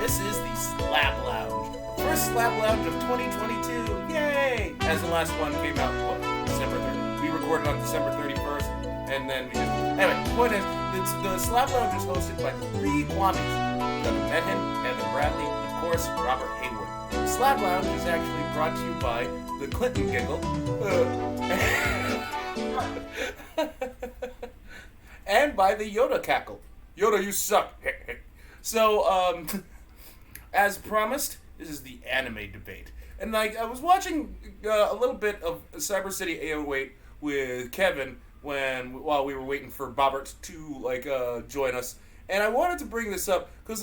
This is the Slab Lounge. First Slab Lounge of 2022. Yay! As the last one came out, December 30th. We recorded on December 31st, and then we just... Anyway, the point is, the Slab Lounge is hosted by three Kwamis. Doug Mehan, Evan Bradley, and of course, Robert Haywood. The Slab Lounge is actually brought to you by the Clinton Giggle. And by the Yoda Cackle. Yoda, you suck. So, as promised, this is the anime debate. And, I was watching a little bit of Cyber City 808 with Kevin while we were waiting for Bobbert to, join us. And I wanted to bring this up, because,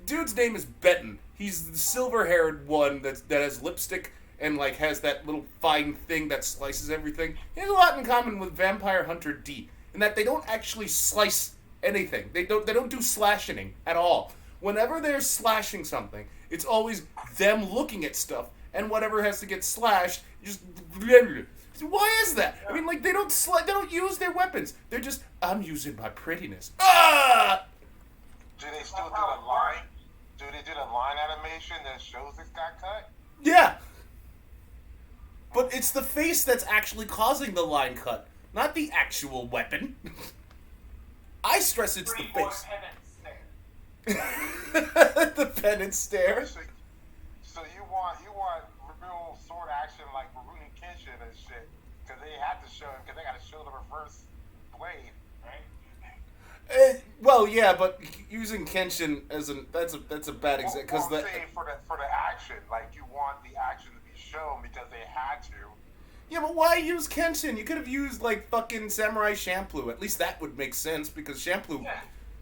dude's name is Benton. He's the silver-haired one that has lipstick and, has that little fine thing that slices everything. He has a lot in common with Vampire Hunter D, in that they don't actually slice anything. They don't do slashing at all. Whenever they're slashing something, it's always them looking at stuff, and whatever has to get slashed, just... Why is that? I mean, they don't use their weapons. They're just, I'm using my prettiness. Ah! Do they still do the line? Do they do the line animation that shows it got cut? Yeah. But it's the face that's actually causing the line cut, not the actual weapon. I stress it's the face. The penance stare. So you want real sword action like Rurouni Kenshin and shit, because they have to show him, because they got to show the reverse blade, right? Well, yeah, but using Kenshin as that's a bad example because I'm saying for the action, you want the action to be shown because they had to. Yeah, but why use Kenshin? You could have used fucking Samurai Champloo. At least that would make sense because Champloo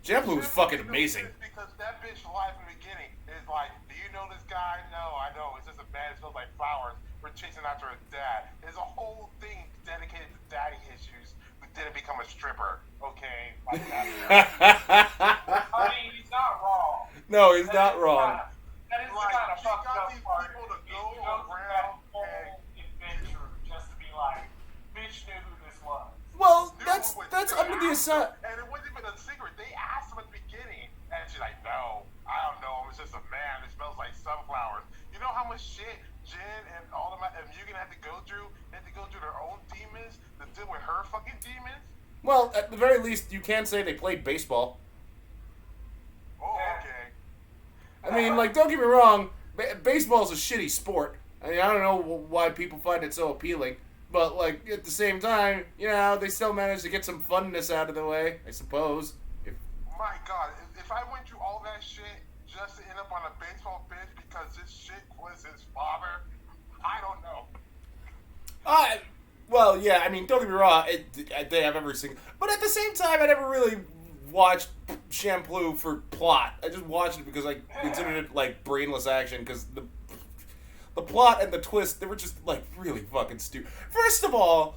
is fucking amazing. Because that bitch live in the beginning is do you know this guy? No, I know. It's just a man that smells like flowers. We're chasing after his dad. There's a whole thing dedicated to daddy issues. We didn't become a stripper, okay? Like that. I mean, he's not wrong. No, he's not wrong. That is the kind of fucked up these part. people to go That around whole and... adventure just to be bitch knew who this was. Well, that's under the assumption. And it wasn't even a secret. They asked him at the beginning, and she's like, "No, I don't know. It's just a man that smells like sunflowers." You know how much shit Jin and all of my and Mugen had to go through? They had to go through their own demons to deal with her fucking demons. Well, at the very least, you can say they played baseball. Oh, okay. I mean, don't get me wrong, baseball's a shitty sport. I mean, I don't know why people find it so appealing. But, at the same time, they still managed to get some funness out of the way, I suppose. My God, if I went through all that shit just to end up on a baseball bench because this shit was his father, I don't know. Well, yeah, I mean, don't get me wrong, they have every single... But at the same time, I never really watched Champloo for plot. I just watched it because I considered it, brainless action, because the plot and the twist, they were just, really fucking stupid. First of all,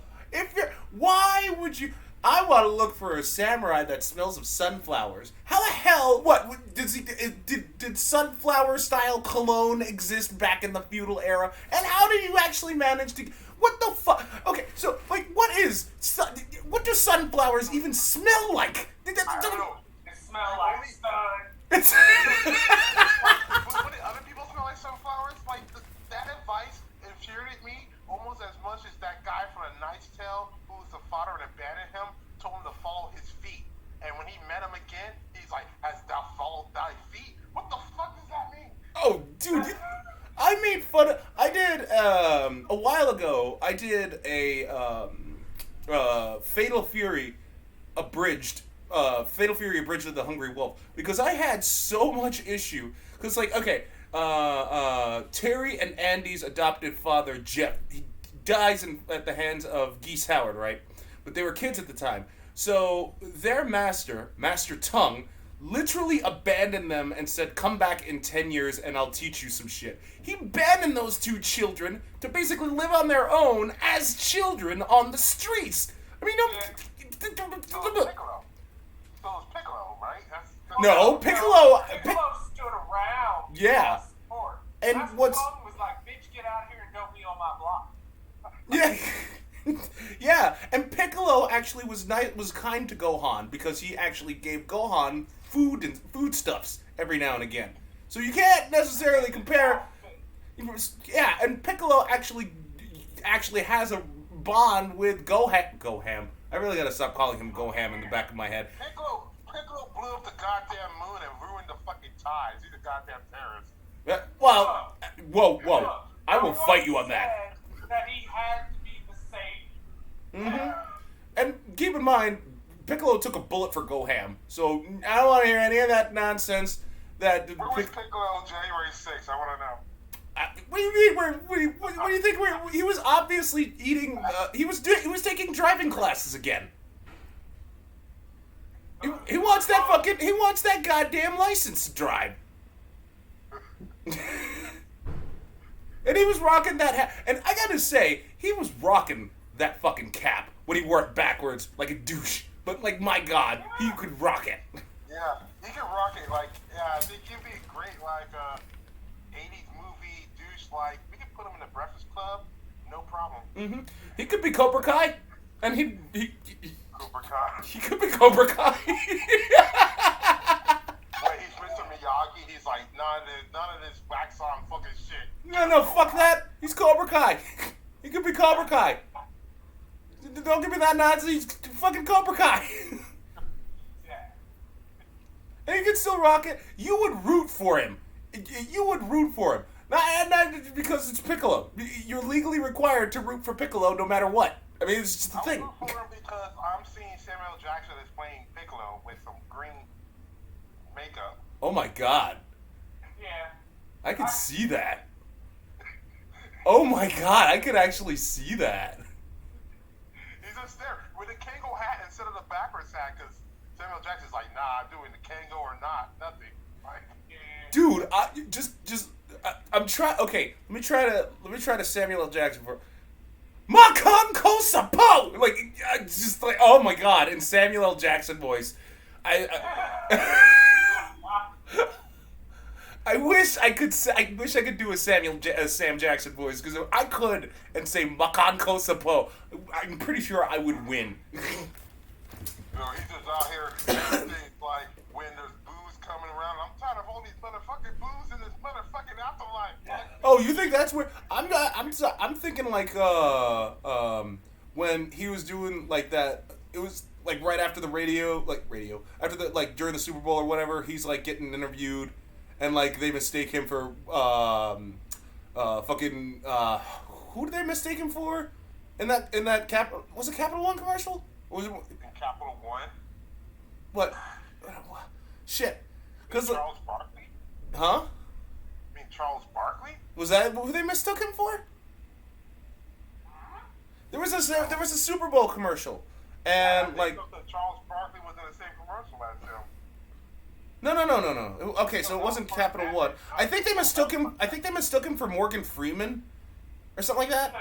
why would you... I want to look for a samurai that smells of sunflowers. How the hell... What? Did sunflower-style cologne exist back in the feudal era? And how did you actually manage to... What the fuck? Okay, so, what do sunflowers even smell like? I don't know. It smelled like sun. It's... What did other people smell like sunflowers? That advice infuriated me almost as much as that guy from A Knight's Tale who was the father and abandoned him, told him to follow his feet. And when he met him again, he's like, "Hast thou followed thy feet?" What the fuck does that mean? Oh, dude, I made fun of... I did, a while ago, I did a, Fatal Fury Abridged of the Hungry Wolf, because I had so much issue, because, Terry and Andy's adopted father, Jeff, he dies at the hands of Geese Howard, right? But they were kids at the time. So their Master Tongue, literally abandoned them and said, "Come back in 10 years and I'll teach you some shit." He abandoned those two children to basically live on their own as children on the streets. I mean, So it's Piccolo. Right? No, Piccolo stood around. Yeah. And That's what's... Tongue was like, "Bitch, get out here and don't be on my block." Yeah. Yeah, and Piccolo actually was kind to Gohan because he actually gave Gohan foodstuffs every now and again. So you can't necessarily compare. Yeah, and Piccolo actually has a bond with Goham. I really gotta stop calling him Goham in the back of my head. Piccolo blew up the goddamn moon and ruined the fucking tides. He's a goddamn terrorist. Yeah, well, whoa. I will fight you on that. That he had to be the savior. Mm-hmm. And keep in mind, Piccolo took a bullet for Goham, so I don't want to hear any of that nonsense. Where was Piccolo on January 6th? I want to know. What do you mean? What do you think? He was obviously eating. He was taking driving classes again. He wants that goddamn license to drive. And he was rocking that hat. And I gotta say, he was rocking that fucking cap when he wore it backwards like a douche. But like, my God, he could rock it. Yeah, he could rock it. Like, yeah, I think he'd be a great, like, 80s movie douche. Like, we could put him in the Breakfast Club, no problem. Mm-hmm. He could be Cobra Kai, and he Cobra Kai. he could be Cobra Kai. Wait, he's Mr. Miyagi. He's like, none of this wax on fucking shit. No, fuck that. He's Cobra Kai. He could be Cobra Kai. Don't give me that nonsense. He's fucking Cobra Kai. And he could still rock it. You would root for him. Not because it's Piccolo. You're legally required to root for Piccolo no matter what. I mean, it's just the thing. I'm rooting for him because I'm seeing Samuel Jackson is playing Piccolo with some green makeup. Oh my God. Yeah. I could see that. Oh my God, I could actually see that. He's just there with a Kango hat instead of the backwards hat because Samuel Jackson's like, nah, I'm doing the Kango or not, nothing. Like, Dude, I'm trying. Okay, let me try to Samuel L. Jackson for Makan Kosapo. Like, just like, oh my God, in Samuel L. Jackson voice. I wish I could do a Sam Jackson voice because if I could and say Makan Kosapo, I'm pretty sure I would win. you know, he's just out here saying things like, when there's booze coming around, I'm tired of all these motherfucking booze in this motherfucking afterlife. Oh, you think that's where I'm thinking like when he was doing like that, it was like right after the radio after the like during the Super Bowl or whatever, he's like getting interviewed and like they mistake him for fucking who did they mistake him for in that was it Capital One commercial? Or was it In Capital One? what? Shit. Cuz Charles Barkley? huh? You mean Charles Barkley? Was that who they mistook him for? There was a Super Bowl commercial, and I like thought that Charles Barkley was in the same commercial as him. no. Okay, so it wasn't Capital One. I think they mistook him for Morgan Freeman, or something like that.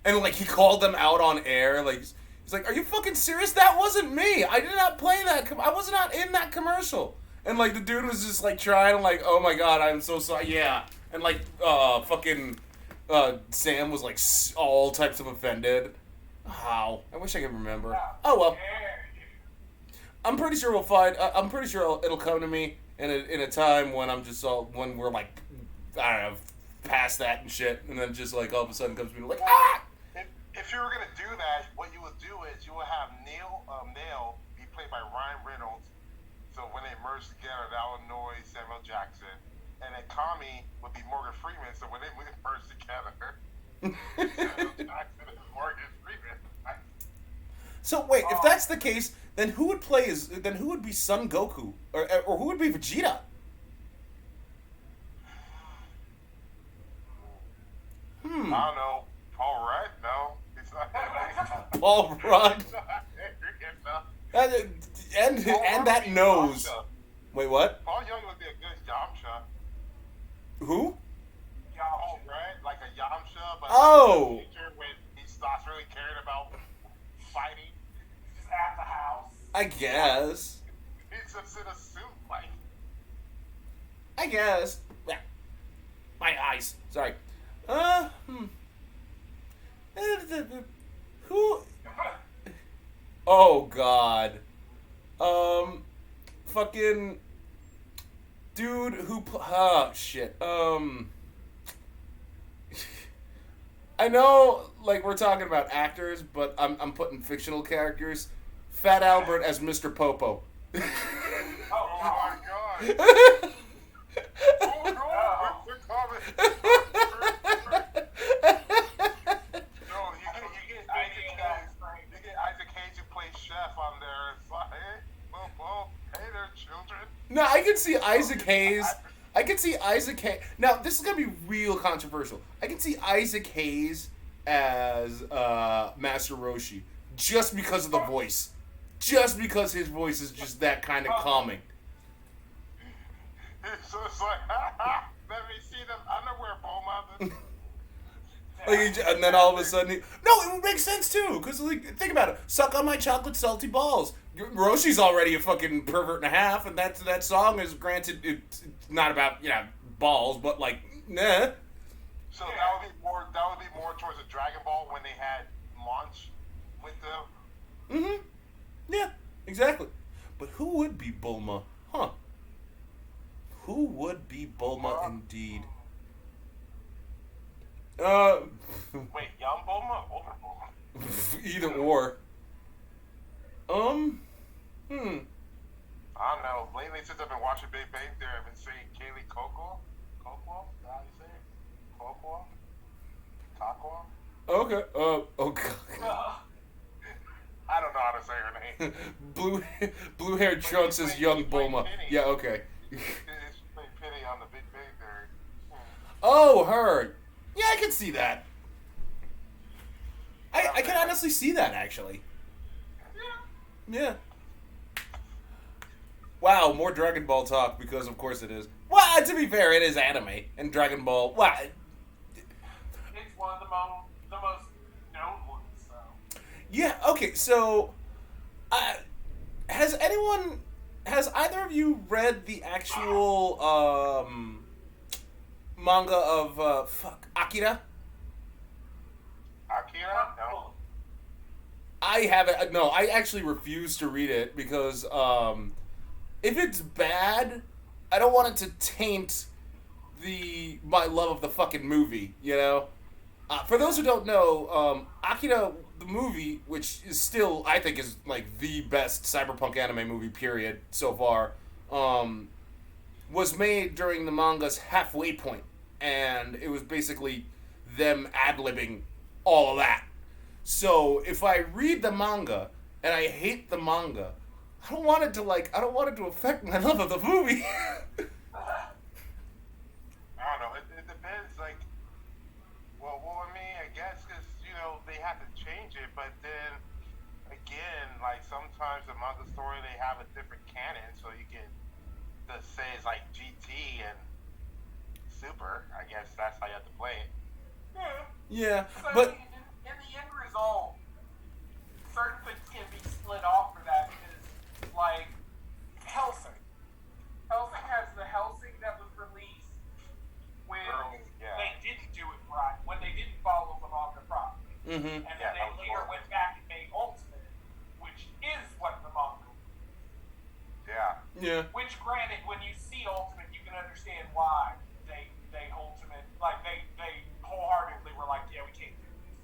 And like he called them out on air, like he's like, "Are you fucking serious? That wasn't me. I did not play that. I was not in that commercial." And like the dude was just like trying to like, "Oh my God, I'm so sorry." Yeah. And like, fucking, Sam was like all types of offended. How? I wish I could remember. Oh well. I'm pretty sure we'll find. I'm pretty sure it'll come to me in a time when when we're like, I don't know, past that and shit, and then just like all of a sudden comes to me like, ah. If you were gonna do that, what you would do is you would have Nail be played by Ryan Reynolds. So when they merge together, that would annoy Samuel Jackson. And then Kami would be Morgan Freeman, so when they merge together, Samuel Jackson is Morgan Freeman. So wait, if that's the case, then who would be Son Goku, or who would be Vegeta? I don't know. Paul Rudd? No, he's not. Paul Rudd. No. And that nose. Yamcha. Wait, what? Paul Young would be a good Yamcha. Who? Paul Rudd, like a Yamcha, but Oh. in the future when he stops really caring about fighting. Just at the house. I guess. He's just in a suit, like. I guess. Yeah. My eyes. Sorry. Who? Oh God. Fucking. dude who oh shit. I know, like, we're talking about actors, but I'm putting fictional characters. Fat Albert as Mr. Popo. Oh my god. Oh no, we're coming. No, you get Isaac Hayes who plays chef on there. It's like, hey, well, hey there, children. No, I can see Isaac Hayes. Now, this is gonna be real controversial. I can see Isaac Hayes as Master Roshi just because of the voice. Just because his voice is just that kind of calming. So it's like, let me see them underwear, Bulma. And then all of a sudden, no, it would make sense too. Because, like, think about it. Suck on my chocolate salty balls. Roshi's already a fucking pervert and a half, and that song is, granted, it's not about, balls, but, like, nah. So that would be more towards the Dragon Ball when they had Launch with them. Mm-hmm. Yeah, exactly. But who would be Bulma? Huh. Who would be Bulma indeed? Wait, young Bulma or older Bulma? Either or. I don't know. Lately, since I've been watching Big Bang Theory, I've been saying Kaylee Coco. Coco? Is that how you say it? Coco? Taco? Okay. Oh god. I don't know how to say her name. Blue-haired Trunks is young Bulma. Yeah. Okay. It's playing Penny on the Big Bang Theory. Oh, her. Yeah, I can see that. I can honestly see that, actually. Yeah. Wow, more Dragon Ball talk, because of course it is. Well, to be fair, it is anime, and Dragon Ball, well... It's one of the most known ones, so... Yeah, okay, so... has either of you read the actual, manga of, Akira? Akira? No. I haven't. No, I actually refuse to read it because if it's bad, I don't want it to taint my love of the fucking movie. For those who don't know, Akira the movie, which is still, I think, is like the best cyberpunk anime movie period so far, was made during the manga's halfway point, and it was basically them ad-libbing all of that. So if I read the manga and I hate the manga, I don't want it to affect my love of the movie. I don't know. It depends. Like, well, I mean, I guess because they have to change it, but then again, like sometimes the manga story they have a different canon, so you can just say it's like GT and Super. I guess that's how you have to play it. Yeah, So but in the end result, certain things can be split off for that because, like, Hellsing. Hellsing has the Hellsing that was released when they didn't do it right, when they didn't follow the manga properly. mm-hmm. And then they later went back and made Ultimate, which is what the manga was. Yeah. Which, granted, when you see Ultimate, you can understand why they Ultimate, like, they wholeheartedly were like, yeah, we can't do this.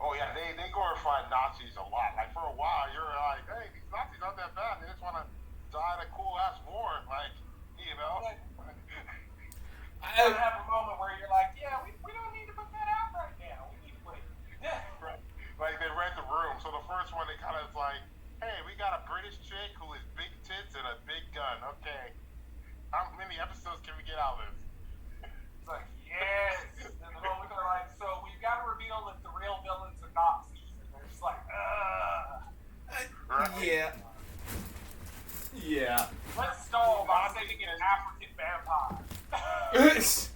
Oh yeah, they glorify Nazis a lot. Like for a while, you're like, hey, these Nazis aren't that bad. They just want to die in a cool ass war, like, You have a moment where you're like, yeah, we don't need to put that out right now. We need to put it. Right. Like they rent the room. So the first one, they kind of like, hey, we got a British chick who is big tits and a big gun. Okay, how many episodes can we get out of this? It's like, yes. And the moment they're like, so we've got to reveal that the real villains are Nazis. And they're just like, Yeah. Yeah. Let's stall by sending in an African vampire. It's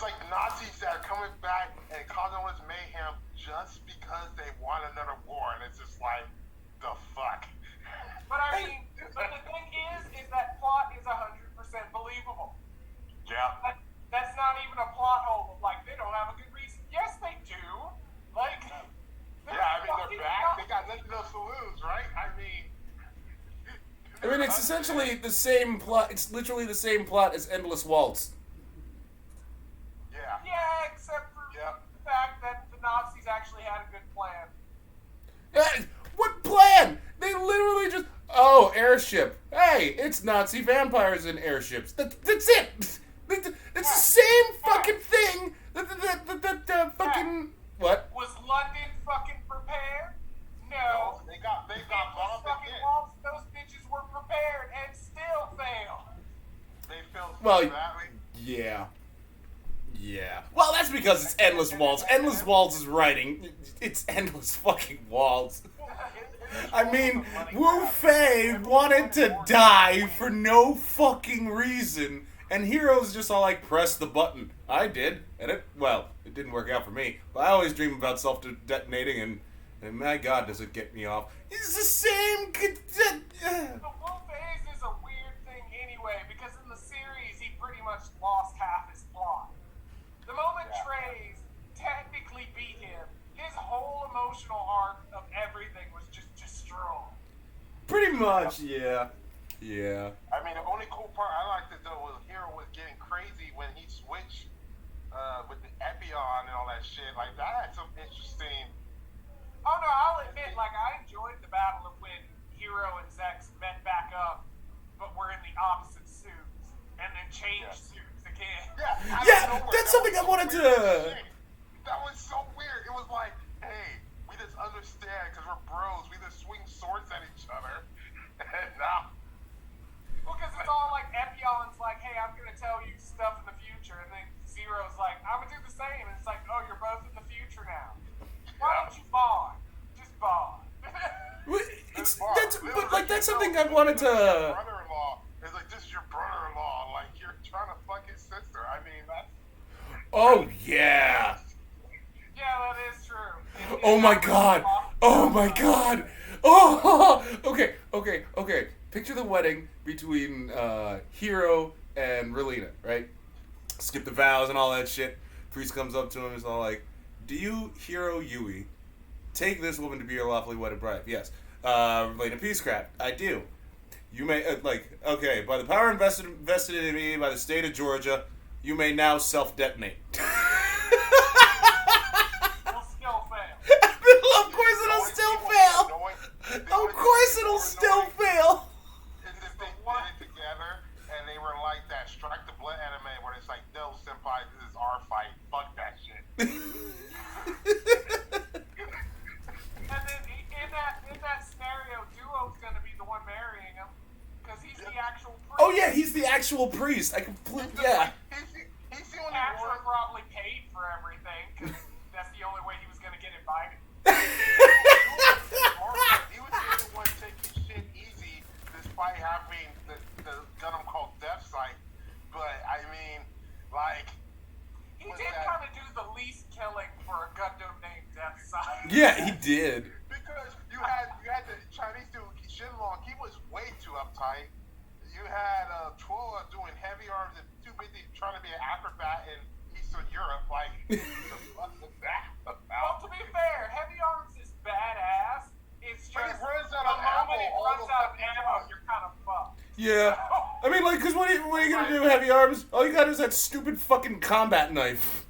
like Nazis that are coming back and causing all this mayhem just because they want another war, and it's just like, the fuck. But I mean, but the thing is that plot is 100% believable. Yeah. That's not even a plot hole of like, they don't have a good reason. Yes, they do. Like, Yeah, I mean, they're back. They got nothing else to lose, right? I mean, it's essentially the same plot. It's literally the same plot as Endless Waltz. Yeah. Yeah, except for the fact that the Nazis actually had a good plan. What plan? They literally just airship. Hey, it's Nazi vampires in airships. That's it. It's the same fucking thing. That fucking what? Was London fucking prepared? No. They got bombed fucking again. walls, those bitches were prepared and still failed. They failed so Well, badly. yeah. Yeah. Well, that's because it's Endless Waltz. Endless Waltz is writing. It's Endless fucking Waltz. I mean, Wu Fei wanted to die for no fucking reason, and Hero's just all like, press the button. I did, and it didn't work out for me. But I always dream about self-detonating, and my God, does it get me off. It's the same... The Wu Phase is a weird thing anyway, because in the series, he pretty much lost half his plot. The moment Trey's technically beat him, his whole emotional arc of everything was just destroyed. Pretty much, yeah. Yeah. I mean, the only cool part I liked it though was Hero was getting crazy when he switched with the Epion and all that shit. Like that had some interesting. Oh no, I'll admit, like I enjoyed the battle of when Hero and Zex met back up, but were in the opposite suits and then changed suits again. Yeah, that's something I wanted to. That was so weird. It was like, hey, we just understand because we're bros. We just swing swords at each other. And now. Well, because it's all like Epion's like, hey, I'm gonna tell you stuff in the future, and then Zero's like, I'm gonna do the same, and it's like, oh, you're both in the future now. Why don't you bond? Just bond. That's something I wanted to. Brother-in-law is like, this is your brother-in-law. Like you're trying to fuck his sister. I mean, that's. Oh yeah. Yeah, that is true. Oh my God. Oh my God. Oh. Okay. Picture the wedding between Hero and Relina, right? Skip the vows and all that shit. Priest comes up to him and is all like, do you, Hero Yui, take this woman to be your lawfully wedded bride? Yes. Relina Peacecraft, I do. You may, okay, by the power invested in me by the state of Georgia, you may now self-detonate. It'll still fail. Of course it'll still fail. Of course it'll still fail. They did it together, and they were like that Strike the Blood anime where it's like, no, senpai, this is our fight. Fuck that shit. And then in that scenario, Duo's gonna be the one marrying him, because he's the actual priest. Oh yeah, he's the actual priest. I completely, yeah. He's the only Catra one. probably paid for everything, because that's the only way he was gonna get invited. He was the only one taking shit easy despite having the Gundam called Death Sight. But I mean, like, He did kind of do the least killing for a Gundam named Death Sight. Yeah, he did. because you had the Chinese dude Shinlong. He was way too uptight. You had Trolla doing heavy arms and too busy trying to be an acrobat in Eastern Europe. Like, the fuck was that Well, about? to be fair, Heavy Arms is badass. It's But he just runs the out of ammo moment it all runs the out of fucking ammo, time. you're kind of fucked. Yeah. I mean, like, because what are you gonna do, Heavy Arms? All you got is that stupid fucking combat knife.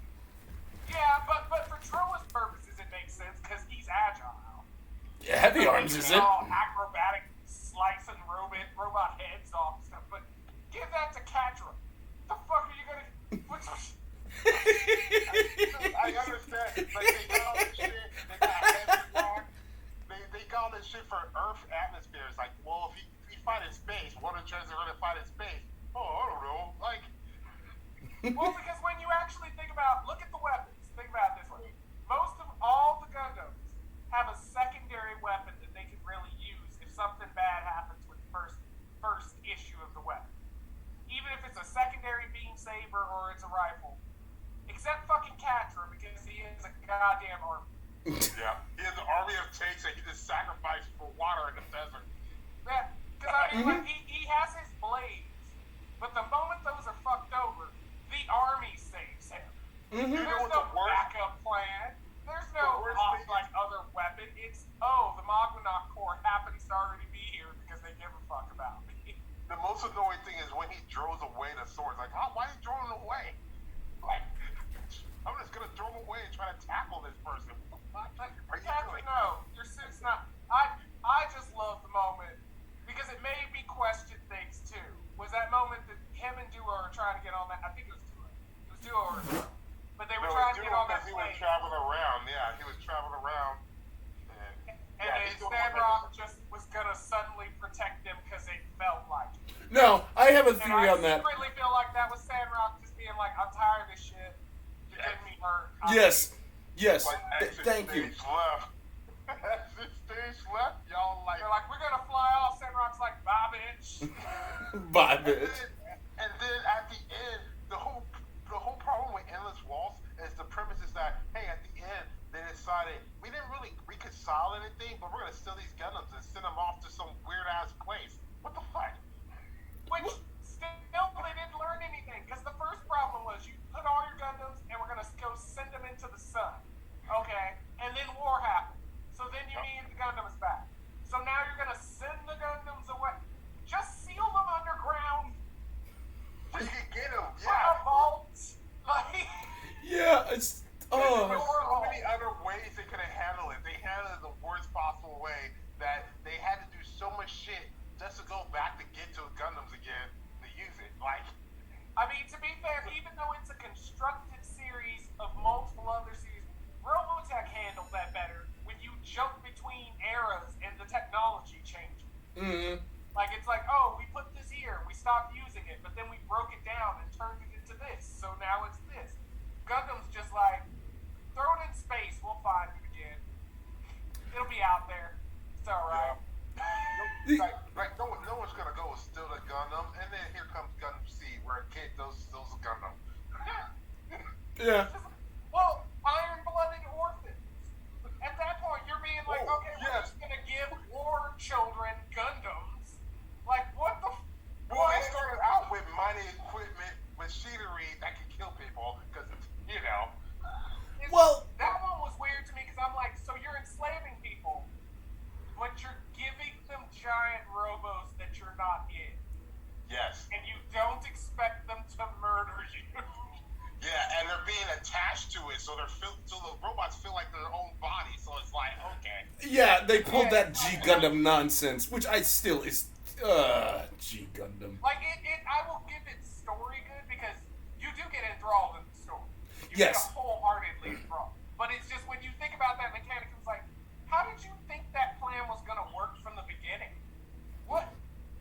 Yeah, but for Trolla's purposes, it makes sense because he's agile. Yeah, Heavy Arms He is can it? all acrobatic, slicing robot heads off and stuff. But give that to Catra. The fuck are you gonna? I understand. Like, they got all this shit. They got heavy rock. They got all this shit for Earth atmosphere. It's like, well, if he fight in space, what are the chances they're gonna fight in space? Oh, I don't know. Like, Well, because when you actually think about, look at the weapons. Think about it this way. Most of all the Gundams have a secondary weapon that they can really use if something bad happens with the first issue of the weapon. Even if it's a secondary beam saber or it's a rifle. Except fucking Catra, because he is a goddamn army. yeah, he has an army of tanks that he just sacrificed for water in the desert. Yeah, because I mean, like, he has his blades, but the moment those are fucked over, the army saves him. Mm-hmm. You know There's what no the worst? backup plan. There's no The worst thing like other weapon. It's the Magnac Corps happens to already be here because they give a fuck about me. throws away the swords. Like, why are you throwing them away? Like, I'm just gonna throw them away and try to tackle this person. What the fuck are you doing? No, your suit's not. I just love the moment because it made me question things too. Was that moment that him and Duo were trying to get on that? I think it was Duo. It was Duo or Duo. But they were trying to get on that He plane. was traveling around. Yeah, he was traveling around. And then Sandrock just was gonna suddenly protect them because it felt like it. No, I have a And theory on that. I secretly feel like that was Sandrock just being like, I'm tired of this shit. You're getting me hurt. Yes. Like, Thank you. Stage left. Exit stage left. Y'all like. They're like, we're gonna fly off. Sandrock's like, bye, bitch. Bye, bitch. And then at the end, the whole problem with Endless Waltz is the premise is that, hey, at the end they decided we didn't really reconcile anything, but we're gonna steal these Gundams and send them off to some weird ass place. What the fuck? Which still they didn't learn anything because the first problem was you put all your Gundams and we're gonna go send them into the sun. Okay, and then war happened. So then you need the Gundams back. So now you're gonna send the Gundams away. Just seal them underground. You can get them. Put a vault. Like. Yeah, it's There were so many other ways they could have handled it. They handled it the worst possible way that they had to do so much shit just to go back to get to Gundams again to use it. Like, I mean, to be fair, even though it's a constructed series of multiple other series, Robotech handled that better when you jump between eras and the technology changes. Mm-hmm. Like, it's like, oh, we put this here, we stopped using it, but then we broke it down and turned it into this, so now it's this. Gundam's just like, throw it in space, we'll find it again. It'll be out there. It's alright. like no one's gonna go steal the Gundam, and then here comes Gundam Seed, where a kid those Gundam. Yeah. Well, iron-blooded orphans. At that point, you're being like, Oh, okay, yes. we're just gonna give war children Gundams. Like, what the? Well, they started out with mighty equipment, machinery that can kill people, because, you know. Well, That one was weird to me because I'm like, so you're enslaving people, but you're giving them giant robos that you're not in, Yes. and you don't expect them to murder you. Yeah, and they're being attached to it, so so the robots feel like their own body. So it's like, okay. yeah, they pulled that G Gundam nonsense, which I still is G Gundam. Like I will give it story good because you do get enthralled in the story. You Yes. get wholeheartedly enthralled. But it's just when you think about that mechanic, it's like, how did you think that plan was going to work from the beginning? What?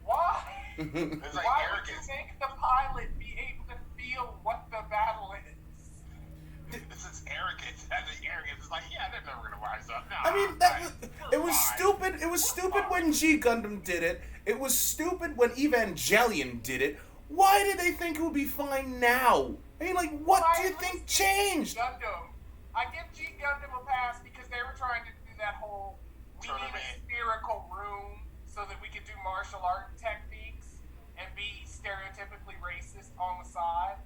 Why? It's like Why would you arrogance. make the pilot be able to feel what the battle is? This is arrogance. That's arrogance. It's like, yeah, they're never gonna rise up. No, I mean, it was stupid. It was stupid when G Gundam did it. It was stupid when Evangelion did it. Why did they think it would be fine now? I mean, like, what do you think changed? Gundam. I give G Gundam a pass because they were trying to do that whole we need a spherical room so that we could do martial art techniques and be stereotypically racist on the side.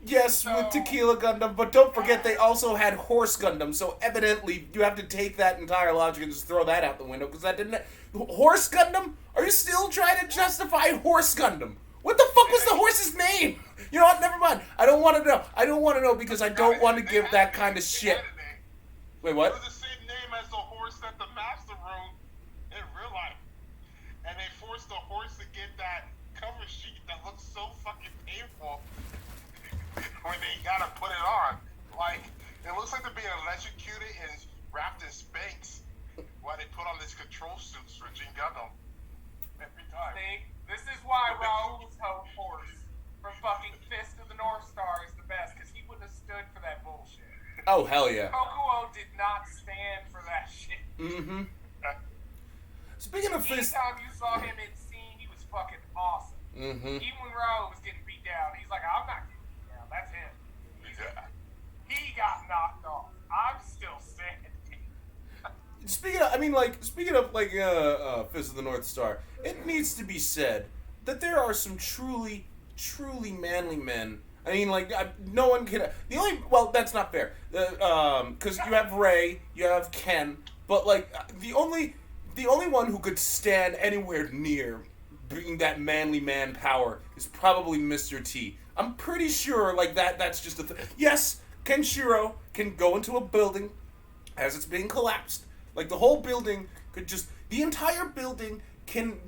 Yes, with Tequila Gundam, but don't forget they also had Horse Gundam, so evidently you have to take that entire logic and just throw that out the window, because that didn't... Horse Gundam? Are you still trying to justify Horse Gundam? What the fuck was the horse's name? You know what, never mind. I don't want to know. I don't want to know because I don't want to give that kind of shit. Wait, what? It was the same name as the horse at the master room in real life. And they forced the horse to get that cover sheet that looks so fucking painful when they gotta put it on. Like, it looks like they're being electrocuted and wrapped in Spanx while they put on these control suits for G Gundam. Every time. See, this is why Raoul's horse from fucking Fist of the North Star is the best, because he wouldn't have stood for that bullshit. Oh, hell yeah. Kokuo did not stand for that shit. Mm-hmm. Speaking of Fist... Anytime you saw him in scene, he was fucking awesome. Mm-hmm. Even when Raoul was getting beat down, he's like, I'm not getting beat down. That's him. He got knocked off. I'm still standing. Speaking of Fist of the North Star, it needs to be said that there are some truly manly men. I mean, like, no one can. That's not fair. Because you have Ray, you have Ken, but like the only one who could stand anywhere near bringing that manly man power is probably Mr. T. I'm pretty sure, like, that's just a thing. Yes, Kenshiro can go into a building as it's being collapsed. Like, the whole building could just... The entire building can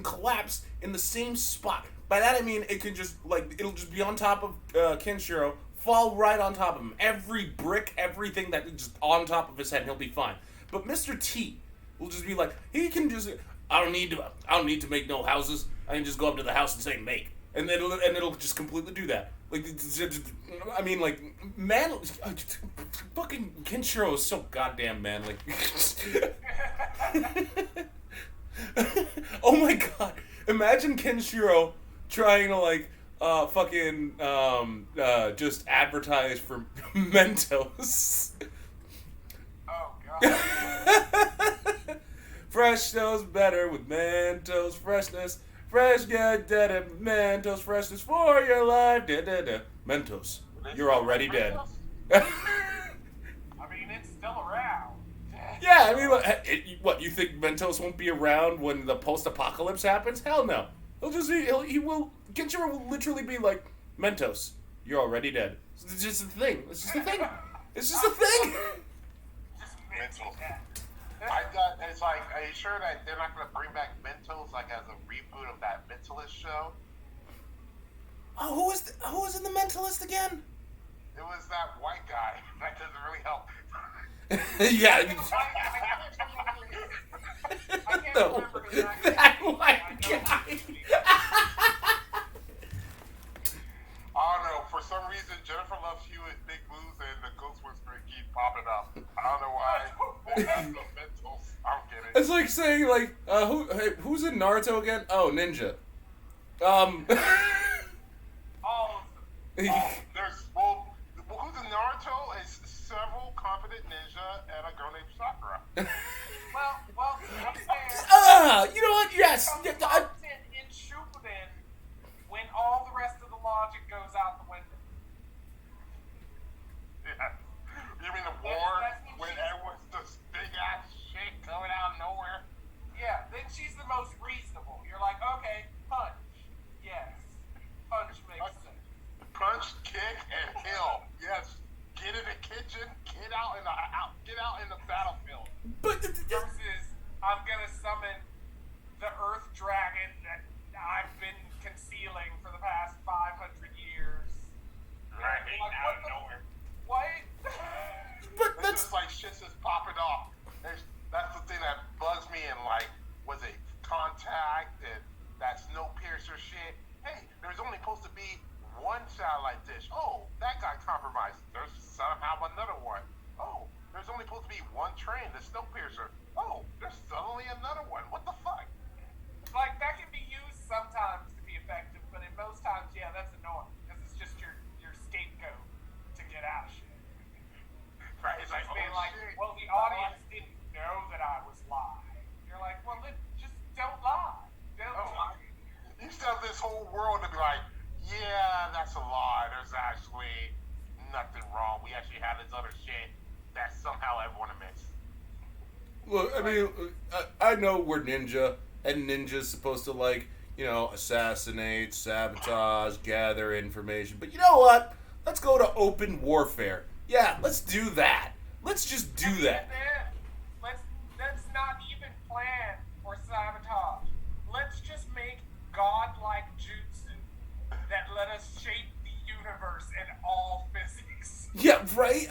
collapse in the same spot. By that I mean it can just, like, it'll just be on top of Kenshiro, fall right on top of him. Every brick, everything that is just on top of his head, and he'll be fine. But Mr. T will just be like, he can just... I don't need to make no houses. I can just go up to the house and say make, and it'll just completely do that. Like, I mean, like, man, fucking Kenshiro is so goddamn manly. Oh my god! Imagine Kenshiro trying to just advertise for Mentos. Oh god. Fresh knows better with Mentos freshness. Fresh get dead at Mentos freshness for your life. Da. Mentos, you're already dead. I mean, it's still around. Yeah, I mean, what, you think Mentos won't be around when the post-apocalypse happens? Hell no. Kenshiro will literally be like, Mentos, you're already dead. It's just a thing. It's just a thing. It's just a thing. Just Mentos. that. It's like, are you sure that they're not going to bring back Mentos like as a reboot of that Mentalist show? Oh, who was in the Mentalist again? It was that white guy. That doesn't really help. Yeah. I can't No. remember his name. That white guy. I don't know. For some reason, Jennifer Loves You and Big Moves and the Ghost Whisperer keep popping up. I don't know why. They have the Mentos. I don't get it. It's like saying, like, who's in Naruto again? Oh, Ninja. All of them. Who's in Naruto is several competent ninja and a girl named Sakura. Well, I'm saying. You know what? Yes. It comes in Shippuden when all the rest of the logic goes out the window. Yeah. You mean the war when everyone's this big ass shit coming out of nowhere? Yeah, then she's the most reasonable. You're like, okay, punch. Yes. Punch makes sense. Punch, kick, and kill. Yes. Get in the kitchen. Get out in the battlefield. But Versus, I'm gonna summon the Earth Dragon that I've been concealing for the past 500 years. Right Like, out of nowhere. What? but It's that's just like shit's just popping off. That's the thing that bugs me in, like, was it Contact and that Snowpiercer shit? Hey, there's only supposed to be one satellite dish. Oh, that got compromised. There's somehow another one. Oh, there's only supposed to be one train, the Snowpiercer. Oh, there's suddenly another one. What the fuck? Like, that can be used sometimes to be effective, but in most times, yeah, that's annoying. Because it's just your scapegoat to get out of shit. Right? It's like, Being oh, like, shit. well, the audience didn't know that I was lying. You're like, well, then just don't lie. Don't lie. You still have this whole world to be like, yeah, that's a lie. There's actually nothing wrong. We actually have this other shit that somehow everyone admits. look. I mean, I know we're ninja, and ninja's supposed to, like, you know, assassinate, sabotage, gather information. But you know what? Let's go to open warfare. Yeah, let's do that. Let's just do that. Let's not even plan for sabotage. Let's just make godlike jutsu that let us shape the universe and all physics. Yeah, right?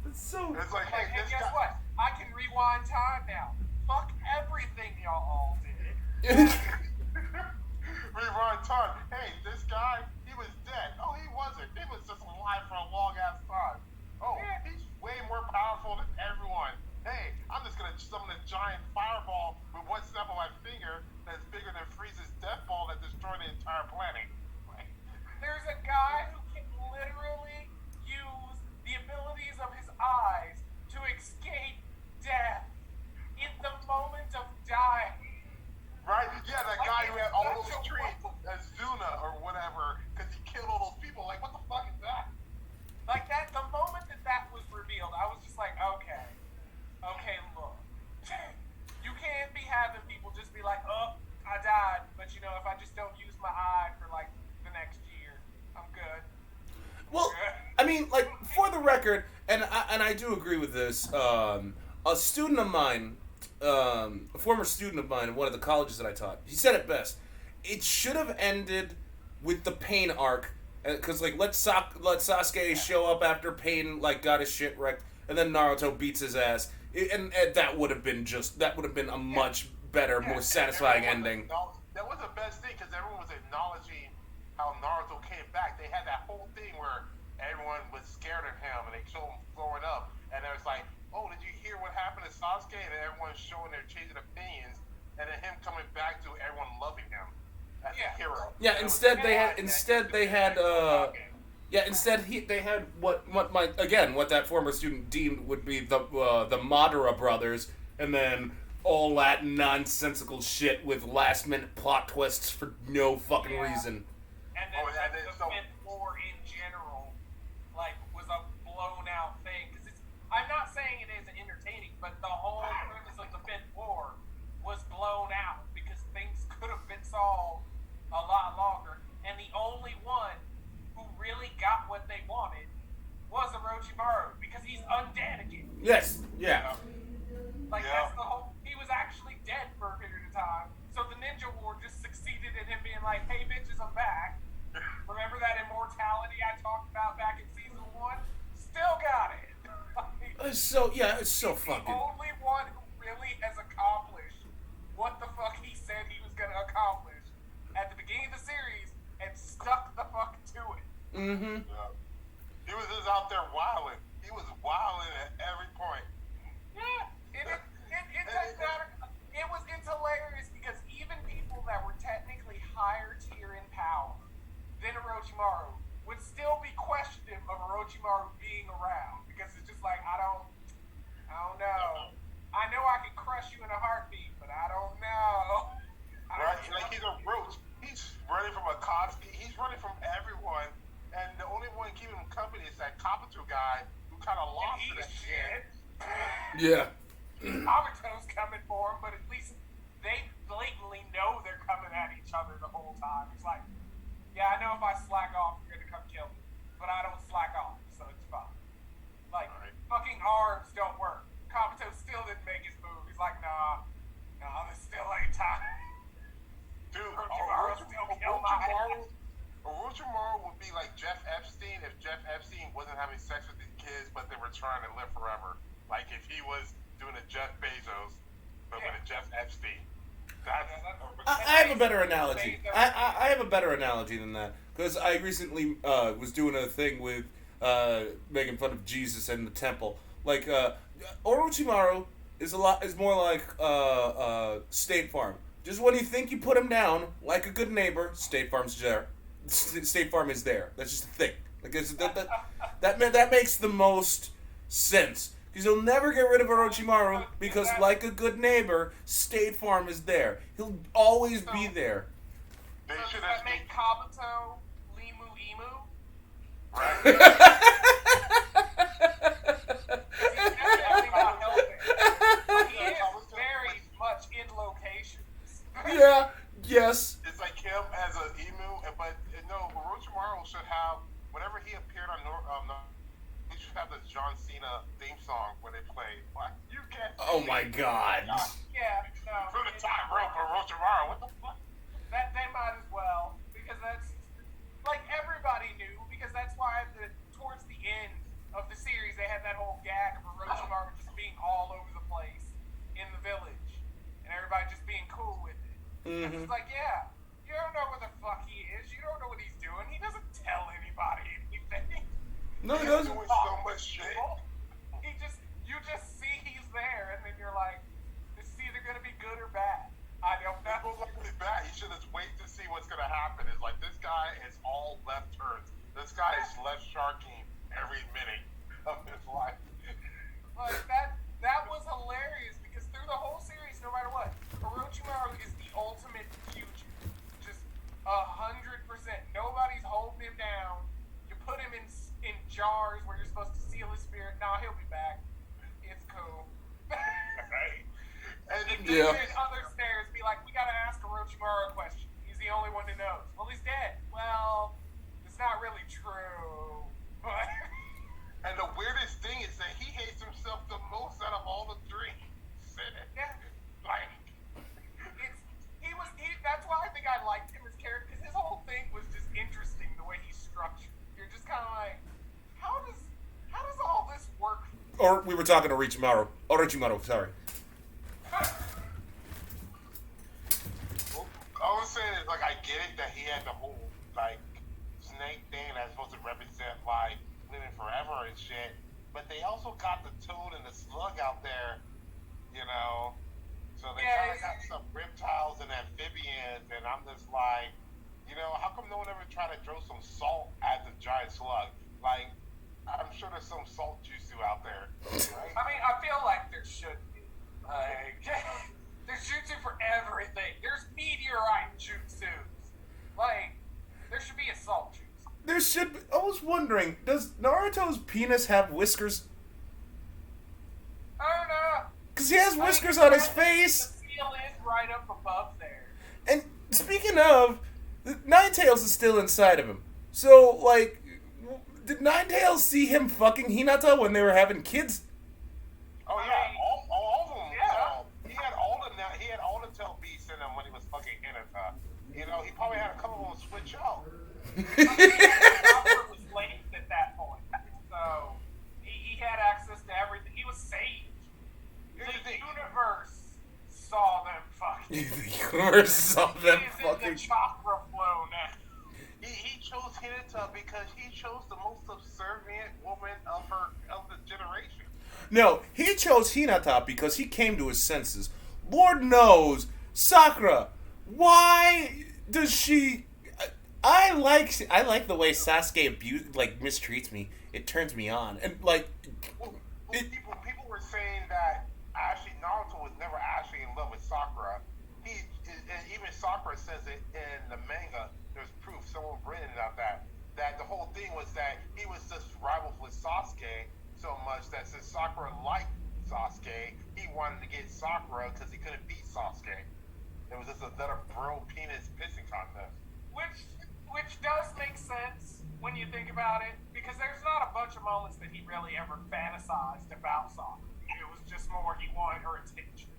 It's so... It's like, hey, And this guess guy. what? I can rewind time now. Fuck everything y'all all did. Rewind time. Hey, this guy, he was dead. Oh, he wasn't. He was just alive for a long ass time. Oh, he's way more powerful than everyone. Hey, I'm just gonna summon a giant fireball with one snap of my finger that's bigger than Frieza's death ball that destroyed the entire planet. Like, There's a guy who can literally use the abilities of his eyes to escape death in the moment of dying. right? Yeah, that guy who had all those trees, Zuna or whatever, because he killed all those people. Like, what the fuck is that? Like that, the moment that was revealed, I was just like, okay, look, you can't be having people just be like, oh, I died. I do agree with this. A student of mine, a former student of mine in one of the colleges that I taught, he said it best. It should have ended with the Pain arc, because like let Sasuke show up after Pain like got his shit wrecked, and then Naruto beats his ass, and that would have been a much better, more satisfying ending. That was the best thing because everyone was acknowledging how Naruto came back. They had that whole thing where everyone was scared of him and they showed him throwing up, and it was like, oh, did you hear what happened to Sasuke? And everyone's showing their changing opinions, and then him coming back to everyone loving him as a hero. Yeah. Instead they had what that former student deemed would be the Madara brothers, and then all that nonsensical shit with last minute plot twists for no fucking reason. And then the Fifth War in general, like, was a blown out thing. Because I'm not saying it isn't entertaining, but the whole premise of the Fifth War was blown out because things could have been solved a lot longer. And the only one who really got what they wanted was Orochimaru because he's undead again. Yes. Yeah. That's the whole. He was actually dead for a period of time. So the Ninja War just succeeded in him being like, "Hey, bitches, I'm back." Remember that immortality I talked about back in season 1? Still got it. It's so fucking. The only one who really has accomplished what the fuck he said he was gonna accomplish at the beginning of the series and stuck the fuck to it. Mm-hmm. Yeah. He was just out there wilding. He was wilding at every point. Yeah, it doesn't matter. It's hilarious because even people that were technically higher tier in power than Orochimaru would still be questioning of Orochimaru being around because it's just like I don't know. I know I can crush you in a heartbeat, but I don't know. Right? Like he's a roach. He's running from Akatsuki. He's running from everyone, and the only one keeping him company is that Kabuto guy who kind of lost it at the end. Yeah. Kabuto's coming for him, but at least they blatantly know they're coming at each other the whole time. It's like, yeah, I know if I slack off, you're gonna come kill me, but I don't slack off, so it's fine. Like, fucking arms don't work. Kabuto still didn't make his move. He's like, nah, this still ain't time. Dude, Orochimaru would be like Jeff Epstein if Jeff Epstein wasn't having sex with his kids, but they were trying to live forever. Like if he was doing a Jeff Bezos, but with a Jeff Epstein. I have a better analogy. I have a better analogy than that because I recently was doing a thing with making fun of Jesus and the temple. Like Orochimaru is more like State Farm. Just when you think you put him down, like a good neighbor, State Farm's there. State Farm is there. That's just a thing. Like that makes the most sense. Because you'll never get rid of Orochimaru because, like a good neighbor, State Farm is there. He'll always be there. So does that make Kabuto Limu Emu? Right. He is very much in locations. Yeah. Yes. It's like him as an emu, but no, Orochimaru should have whenever he appeared on he should have the John Cena theme song when they play. What? You can't. Oh my God. Yeah. No. From the time rope for Orochimaru. What the fuck? That they might as well because that's like everybody knew because that's why towards the end of the series they had that whole gag of Orochimaru just being all over the place in the village and everybody just being cool with it. Mm-hmm. It's like, yeah, you don't know what the fuck he is. You don't know what he's doing. He doesn't tell anybody anything. No, he doesn't. Doing so much shit. You just see he's there, and then you're like, this is either gonna be good or bad. I don't know. It's most likely bad. You should just wait to see what's gonna happen. It's like this guy is all left turns. This guy is left sharking every minute of his life. Like that was hilarious because through the whole series, no matter what, Orochimaru is the ultimate future. Just 100%. Nobody's holding him down. You put him in jars where you're supposed to seal his spirit. Nah, he'll be back. It's cool. Right. And Yeah. Other stairs be like, we gotta ask Orochimaru a question. He's the only one who knows. Well, he's dead. Well, it's not really true. But and the weirdest thing is Or we were talking to Orochimaru, sorry. Well, all I'm saying is, like, I get it that he had the whole, like, snake thing that's supposed to represent, like, living forever and shit. But they also got the toad and the slug out there, you know. So they kind of got some reptiles and amphibians, and I'm just like, you know, how come no one ever tried to throw some salt at the giant slug? Like, I'm sure there's some salt jutsu out there. Right? I mean, I feel like there should be. Like, there's jutsu for everything. There's meteorite jutsus. Like, there should be a salt jutsu. There should be, I was wondering, does Naruto's penis have whiskers? I don't know. Because he has whiskers on his face. The seal is right up above there. And speaking of, Ninetales is still inside of him. So, like, did Ninetales see him fucking Hinata when they were having kids? Oh yeah, all of them. Yeah. He had all the tail beasts in him when he was fucking Hinata. You know, he probably had a couple of them switch out. Robert was late at that point, so he had access to everything. He was saved. The universe saw them fucking. The universe saw them He's fucking. in the chakra flow now. He chose Hinata because he chose the most subservient woman of the generation. No, he chose Hinata because he came to his senses. Lord knows, Sakura, why does she... I like the way Sasuke mistreats me. It turns me on. And, like... People were saying that actually Naruto was never actually in love with Sakura. And even Sakura says it in the manga. There's proof, someone written about that the whole thing was that he was just rivals with Sasuke so much that since Sakura liked Sasuke, he wanted to get Sakura because he couldn't beat Sasuke. It was just another bro penis pissing contest. Which does make sense when you think about it, because there's not a bunch of moments that he really ever fantasized about Sakura. It was just more he wanted her attention.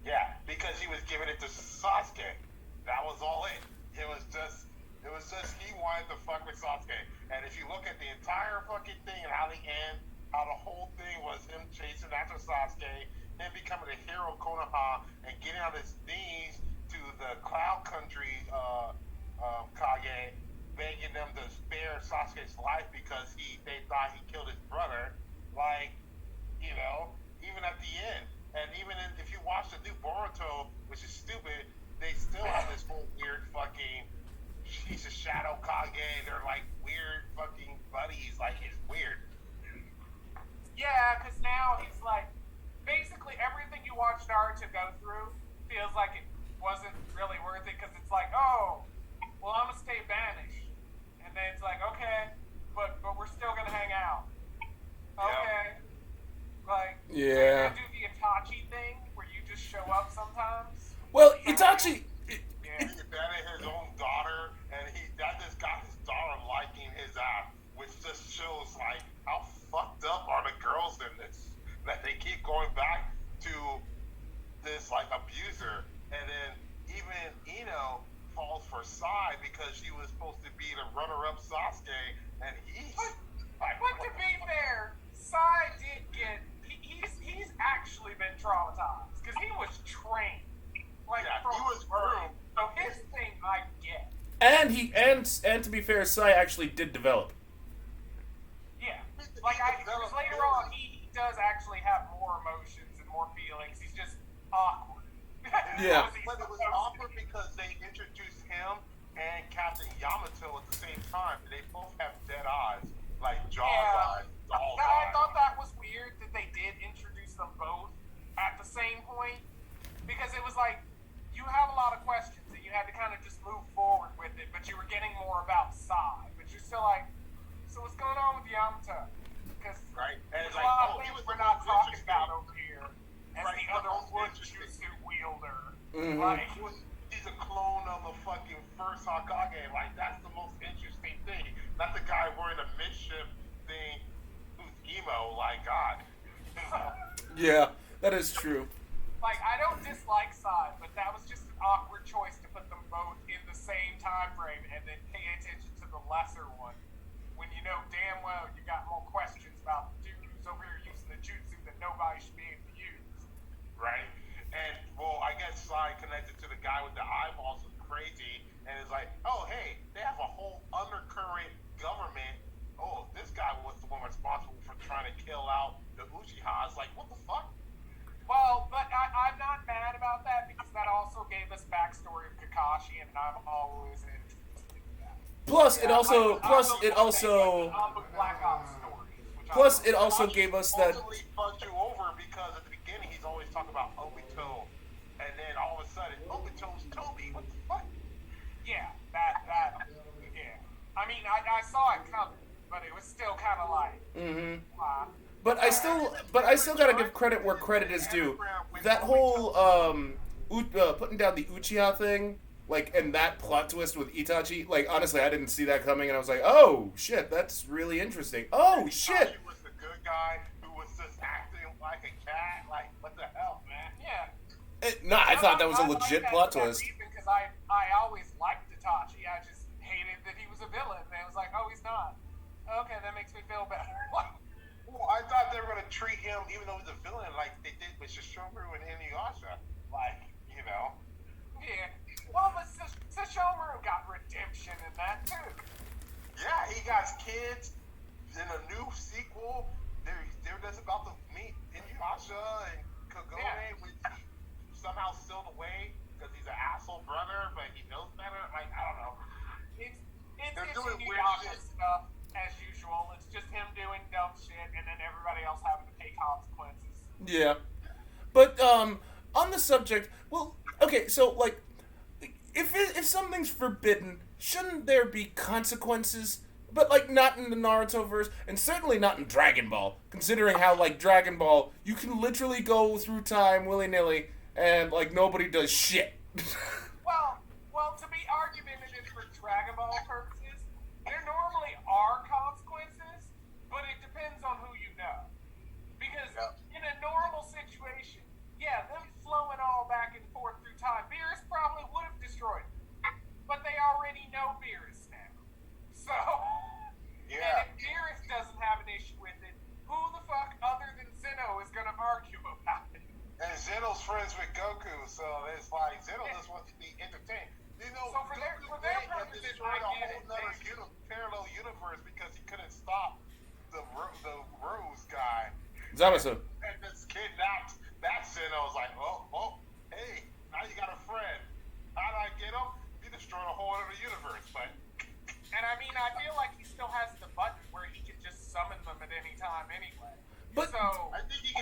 Yeah, because he was giving it to Sasuke. That was all it. It was just he wanted to fuck with Sasuke. And if you look at the entire fucking thing and how the whole thing was him chasing after Sasuke, him becoming a hero Konoha, and getting on his knees to the Cloud Country Kage, begging them to spare Sasuke's life because they thought he killed his brother. Like, you know, even at the end. And even if you watch the new Boruto, which is stupid, they still have this whole weird fucking, he's a shadow Kage, they're like weird fucking buddies, like it's weird. Yeah, because now he's like, basically everything you watch Naruto go through feels like it wasn't really worth it, because it's like, oh, well, I'm gonna stay banished. And then it's like, okay, but we're still gonna hang out. Okay. Like, Yeah. so you're gonna do the Itachi thing, where you just show up sometimes? Well, Itachi... Yeah, he abandoned his own daughter, and that just got his daughter liking his ass, which just shows like how fucked up are the girls in this, that they keep going back to this like abuser, and then even Ino falls for Sai because she was supposed to be the runner-up Sasuke, and he's like. But to be fair, Sai did get. He's actually been traumatized because he was trained. Like, Yeah, from he was birth. So his thing, I get. And to be fair, Sai actually did develop. Yeah. Like, because later on, he does actually have more emotions and more feelings. He's just awkward. Yeah. But it was awkward because they introduced him and Captain Yamato at the same time. They both have dead eyes, like Jaws eyes, Doll's I eyes. thought that was weird that they did introduce them both at the same point, because it was like, you have a lot of questions and you had to kind of just move forward with it, but you were getting more about Sai, but you're still like, so what's going on with Yamato? Because Right. And there's it's a like, lot oh, of he things was we're the not most talking interesting. about over here as Right, the the other most wood interesting. jutsu wielder. Mhm. Like, He's a clone of the fucking first Hokage. Like, that's the most interesting thing. Not the guy wearing a midship thing who's emo. Like, God. Yeah, that is true. like, I don't dislike Sai, but that was just an awkward choice to put them both in the same time frame and then pay attention to the lesser one when you know damn well you got more questions about the dude who's over here using the jutsu that nobody should be able to use. Right? And, well, I guess Slide connected to the guy with the eyeballs was crazy, and it's like, oh, hey, they have a whole undercurrent government. Oh, this guy was the one responsible for trying to kill out the Uchiha. It's like, what the fuck? Well, but I'm not mad about that because that also gave us backstory of Kakashi, and I'm always interested in that. Plus, it also gave us that. Ultimately fucked you over because at the beginning he's always talking about Obito, and then all of a sudden Obito's Toby. What the fuck? Yeah, yeah. I mean, I saw it coming, but it was still kind of like. But I still gotta give credit where credit is due. That whole putting down the Uchiha thing, like, and that plot twist with Itachi, like, honestly, I didn't see that coming, and I was like, oh shit, that's really interesting. Oh shit. Itachi was the good guy who was just acting like a cat. Like, what the hell, man? Yeah. I thought that was a legit plot twist. Because I always liked Itachi. I just hated that he was a villain. And I was like, oh, he's not. Okay, that makes me feel better. Well, I thought they were gonna treat him, even though he's a villain, like they did with Shishomaru and Inuyasha. Like, you know. Yeah. Well, but Sesshomaru got redemption in that too. Yeah, he got kids in a new sequel. They're just about to meet Inuyasha and Kagome, which he somehow sealed away because he's an asshole brother, but he knows better. Like, I don't know. It's doing Inuyasha stuff as usual. It's just him doing dumb shit, and then everybody else having to pay consequences. Yeah, but on the subject, well, okay, so like, if something's forbidden, shouldn't there be consequences? But like, not in the Naruto verse, and certainly not in Dragon Ball. Considering how like Dragon Ball, you can literally go through time willy nilly, and like nobody does shit. well, to be argumentative for Dragon Ball purposes, there normally are consequences, but it depends on who you know. Because in a normal situation, yeah, them flowing all back and forth through time, Beerus probably would have destroyed them. But they already know Beerus now. So, and if Beerus doesn't have an issue with it, who the fuck other than Zeno is going to argue about it? And Zeno's friends with Goku, so it's like Zeno just wants to be entertained. You know, so for their purposes, destroyed I a get whole other parallel universe because he couldn't stop the Rose guy. Zamasu. And just kidnapped that Zeno. Was like, oh, hey, now you got a friend. How did I get him? He destroyed a whole other universe, but. And I mean, I feel like he still has the button where he can just summon them at any time anyway. But so,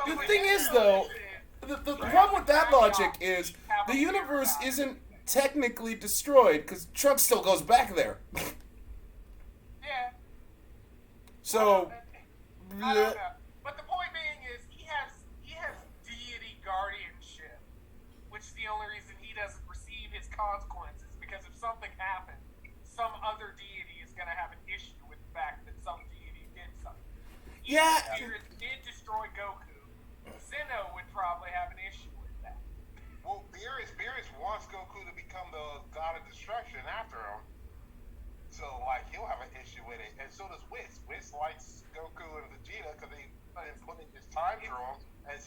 the thing is, though, the problem with that logic is the universe isn't technically destroyed because Trunks still goes back there. Yeah. So. I don't know. But the point being is he has deity guardianship, which is the only reason he doesn't receive his consequences. Because if something happened, some other deity is going to have an issue with the fact that some deity did something. Yeah. If Beerus did destroy Goku, Zeno would probably have an issue with that. Well, Beerus wants Goku to become the god of destruction after him. So, like, he'll have an issue with it. And so does Whis. Whis likes Goku and Vegeta because they put in his time through him.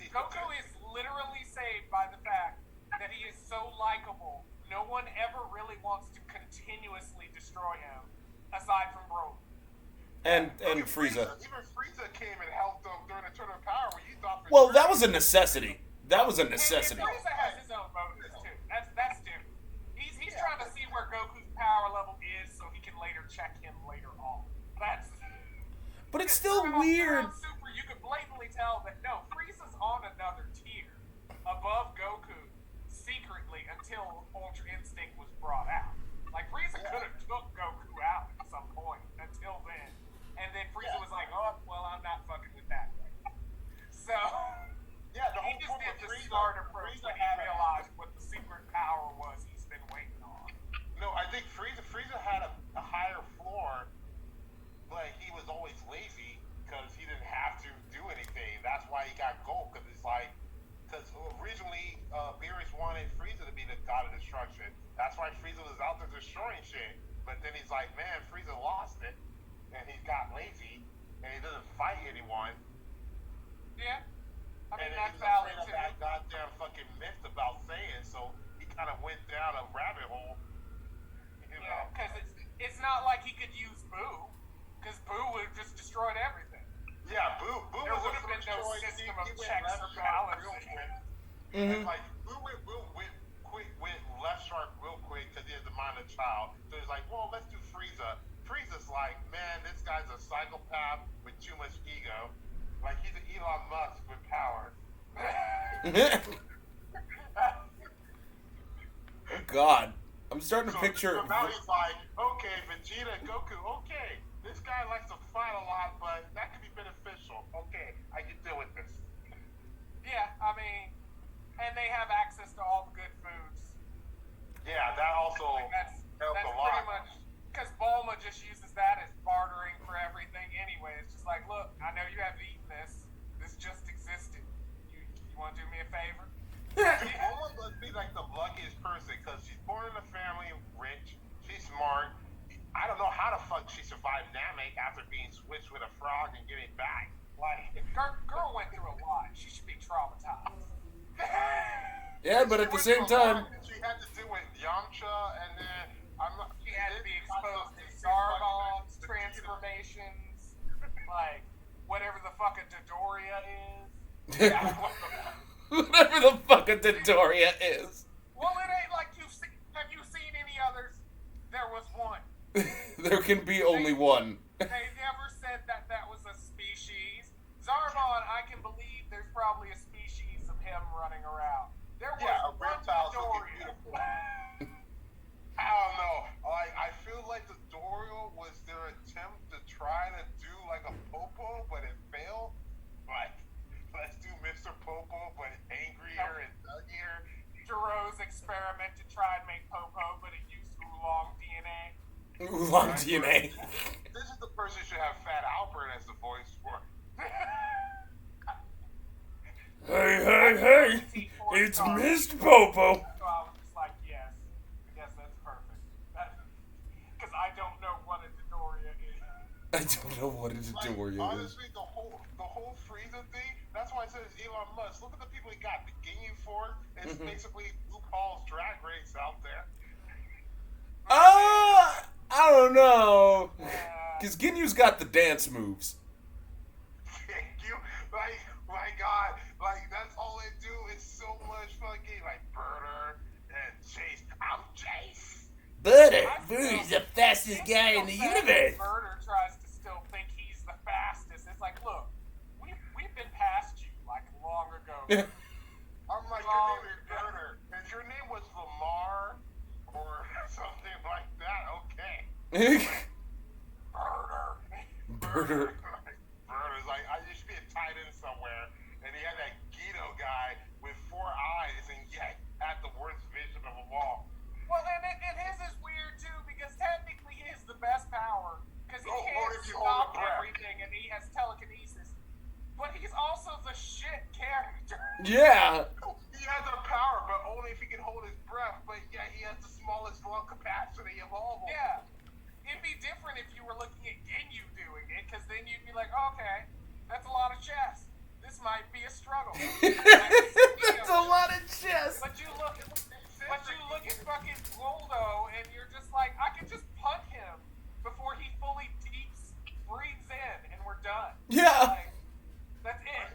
Goku is literally saved by the fact that he is so likable. No one ever really wants to continuously destroy him, aside from Broly. And Frieza. Even Frieza came and helped him during the Tournament of Power when you thought. Well, that was a necessity. That was a necessity. And Frieza has his own motives too. That's different. He's trying to see where Goku's power level is, so he can later check him later on. But it's still weird. Super, you could blatantly tell that no, Frieza's on another tier above Goku secretly until Ultra Instinct was brought out. Like Frieza could have took Goku out at some point until then, and then Frieza was like, "Oh, well, I'm not fucking with that." So yeah, the whole he just point did of the Frieza, smart approach when he realized what the secret power was he's been waiting on. No, I think Frieza had a higher floor, but he was always lazy because he didn't have to do anything. That's why he got gold, because it's like, because originally Beerus wanted Frieza to be the god of destruction. That's why Frieza was out there destroying shit. But then he's like, man, Frieza lost it, and he got lazy, and he doesn't fight anyone. Yeah. Mm-hmm. And like, went left shark real quick because he has the mind of a child. So he's like, well, let's do Frieza. Frieza's like, man, this guy's a psychopath with too much ego. Like, he's an Elon Musk with power. Oh, God. I'm starting to picture... So now he's like, okay, Vegeta, Goku, okay. This guy likes to fight a lot, but that could be beneficial. Okay, I can deal with this. Yeah, I mean, and they have access to all the good foods. Yeah, that also That's helped a pretty lot. much, because Bulma just uses that as bartering for everything anyway. It's just like, look, I know you haven't eaten this. This just existed. You want to do me a favor? Bulma must be like the luckiest person because she's born in a family rich. She's smart. I don't know how the fuck she survived Namek after being switched with a frog and getting back. Like, Girl went through a lot. She should be traumatized. Yeah, but at the same time... She had to deal with Yamcha, and then She had to be exposed to Zarbon's transformations, like whatever the fuck a Dodoria is. Whatever the fuck a Dodoria is. Well, it ain't like have you seen any others? There was one. There can be only one. They never said that that was a species. Zarbon, I can believe there's probably a species of him running around. There was a one reptile Dodoria. I don't know. Like, I feel like the Dorio was their attempt to try to do like a Popo, but it failed. Like, let's do Mr. Popo, but angrier and thuggier. Jiro's experiment to try and make Popo, but it used oolong DNA. Oolong DNA. This is the person who should have Fat Albert as the voice for. Hey, it's Mr. Popo. So I was just like, yes, that's perfect. Because I don't know what a Dodoria is. I don't know what a Dodoria is. Honestly, the whole Frieza thing, that's why I said it's Elon Musk. Look at the people he got. The Ginyu Force is basically RuPaul's Drag Race out there. I don't know. Because Ginyu's got the dance moves. You, like, my God, like, that's all they do is so much fucking, like, Burner and Chase. I'm Chase. Burner's the fastest guy in the universe. Murder tries to still think he's the fastest. It's like, look, we've been past you like long ago. I'm like, your name is Burner. If your name was Lamar or something like that, okay. Burner. Burner's like, I used to be a tight end somewhere, and he had that Guido guy with 4 eyes, and yet had the worst vision of them all. Well, and his is weird too because technically he is the best power because he can't stop everything and he has telekinesis. But he's also the shit character. Yeah. He has the power, but only if he can hold his breath. But yeah, he has the smallest lung capacity of all of them. Yeah. It'd be different if you were looking at Ginyu doing it, because then you'd be like, okay, that's a lot of chess. This might be a struggle. That's a lot of chess. But you look at fucking Goldo, and you're just like, I could just punt him before he fully breathes in, and we're done. Yeah. Like, that's it.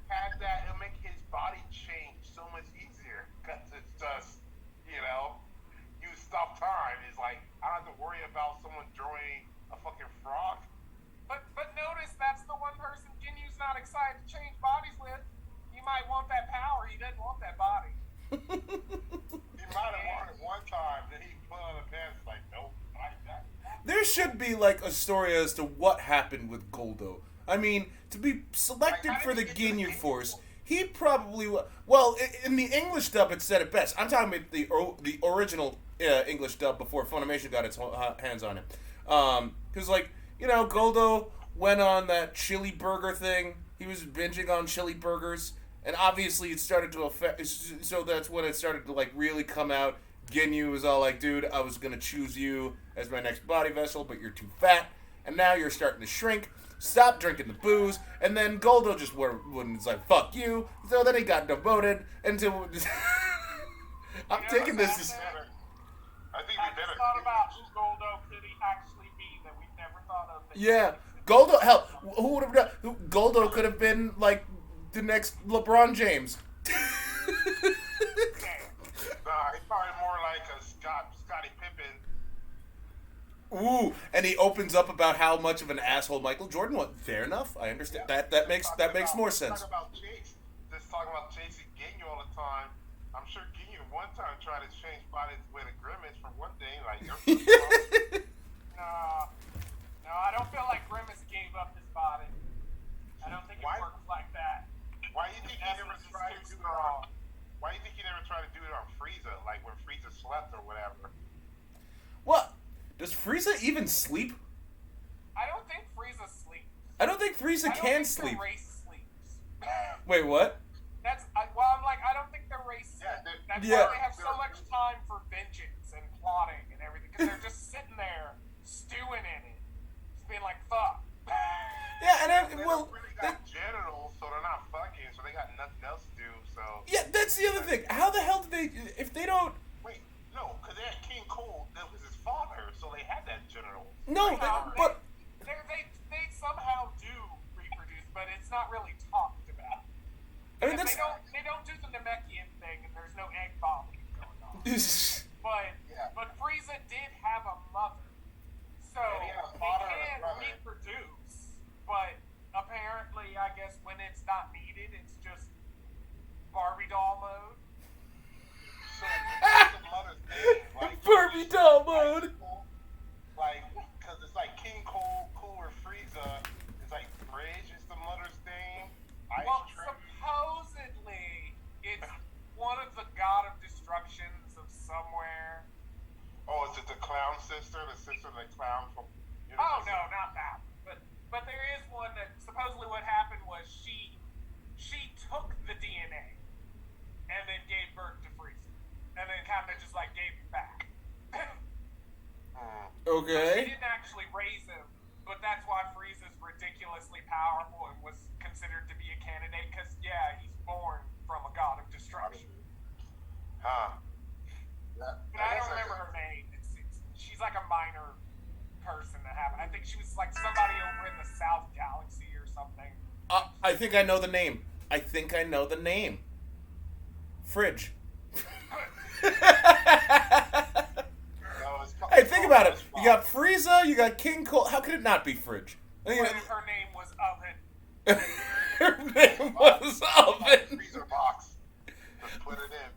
Had that, it'll make his body change so much easier because it's just, you know, you stop time. It's like, I don't have to worry about someone drawing a fucking frog. But notice that's the one person Ginyu's not excited to change bodies with. He might want that power. He doesn't want that body. He might have wanted one time, then he put on the pants like, nope, like that. There should be like a story as to what happened with Goldo. I mean, to be selected Like, how for did the he get to the Ginyu Ginyu Force, Force? he probably well in the English dub it said it best. I'm talking about the original English dub before Funimation got its hands on it. Because like you know, Goldo went on that chili burger thing. He was binging on chili burgers, and obviously it started to affect. So that's when it started to like really come out. Ginyu was all like, "Dude, I was gonna choose you as my next body vessel, but you're too fat, and now you're starting to shrink. Stop drinking the booze." And then Goldo just wouldn't like, "Fuck you." So then he got devoted until. I'm taking this as. I think I we better. just thought about who Goldo could he actually be that we've never thought of. Yeah, Goldo. Hell, who would have done? Goldo could have been like the next LeBron James. Damn. Nah, he's probably more like a Scottie Pippen. Ooh, and he opens up about how much of an asshole Michael Jordan was. Fair enough. I understand. That makes more sense. Talk about Chase. Just talking about Chase and Gigno all the time. I'm sure Gigno one time tried to change bodies with a grimace for one thing. Like, No, I don't feel like Grimace gave up his body. I don't think it works like that. Why do you think he never tried to do it on? Why do you think he never tried to do it on Frieza? Like when Frieza slept or whatever. What? Does Frieza even sleep? I don't think Frieza sleeps. I don't think Frieza can sleep. The race sleeps. Wait, what? I don't think the race sleeps. That's why they have so much time for vengeance and plotting and everything. Because they're just sitting there, stewing in it. Just being like, fuck. Yeah, and They really got genitals, so they're not fucking, so they got nothing else to do, so... Yeah, that's the other thing. How the hell did they... If they don't... Wait, no, because they had King Cole, that was his father, so they had that genital. No, but... They somehow do reproduce, but it's not really talked about. I mean, that's... They don't do the Namekian thing, and there's no egg vomiting going on. But Frieza did have a mother, so he had a father they and a can brother. reproduce. But apparently, I guess when it's not needed, it's just Barbie doll mode. So, what's the mother's name? Like, Barbie doll mode! Like, because it's like King Cole, Cooler Frieza, it's like Bridge is the mother's name. Well, supposedly, it's one of the god of destructions of somewhere. Oh, is it the clown sister? The sister of the clown from... Oh, no, not that. But there is one that supposedly what happened was she took the DNA and then gave birth to Frieza. And then kind of just like gave it back. Okay. She didn't actually raise him, but that's why Frieza's ridiculously powerful and was considered to be a candidate because, yeah, he's born from a god of destruction. Huh. But I don't remember her name. She's like a minor person that happened. I think she was like somebody over in the South Galaxy or something. I think I know the name. Fridge. Hey, think about it. You got Frieza, you got King Cole. How could it not be Fridge? What if her name was Oven? Her name was Oven. Freezer box. Just put it in.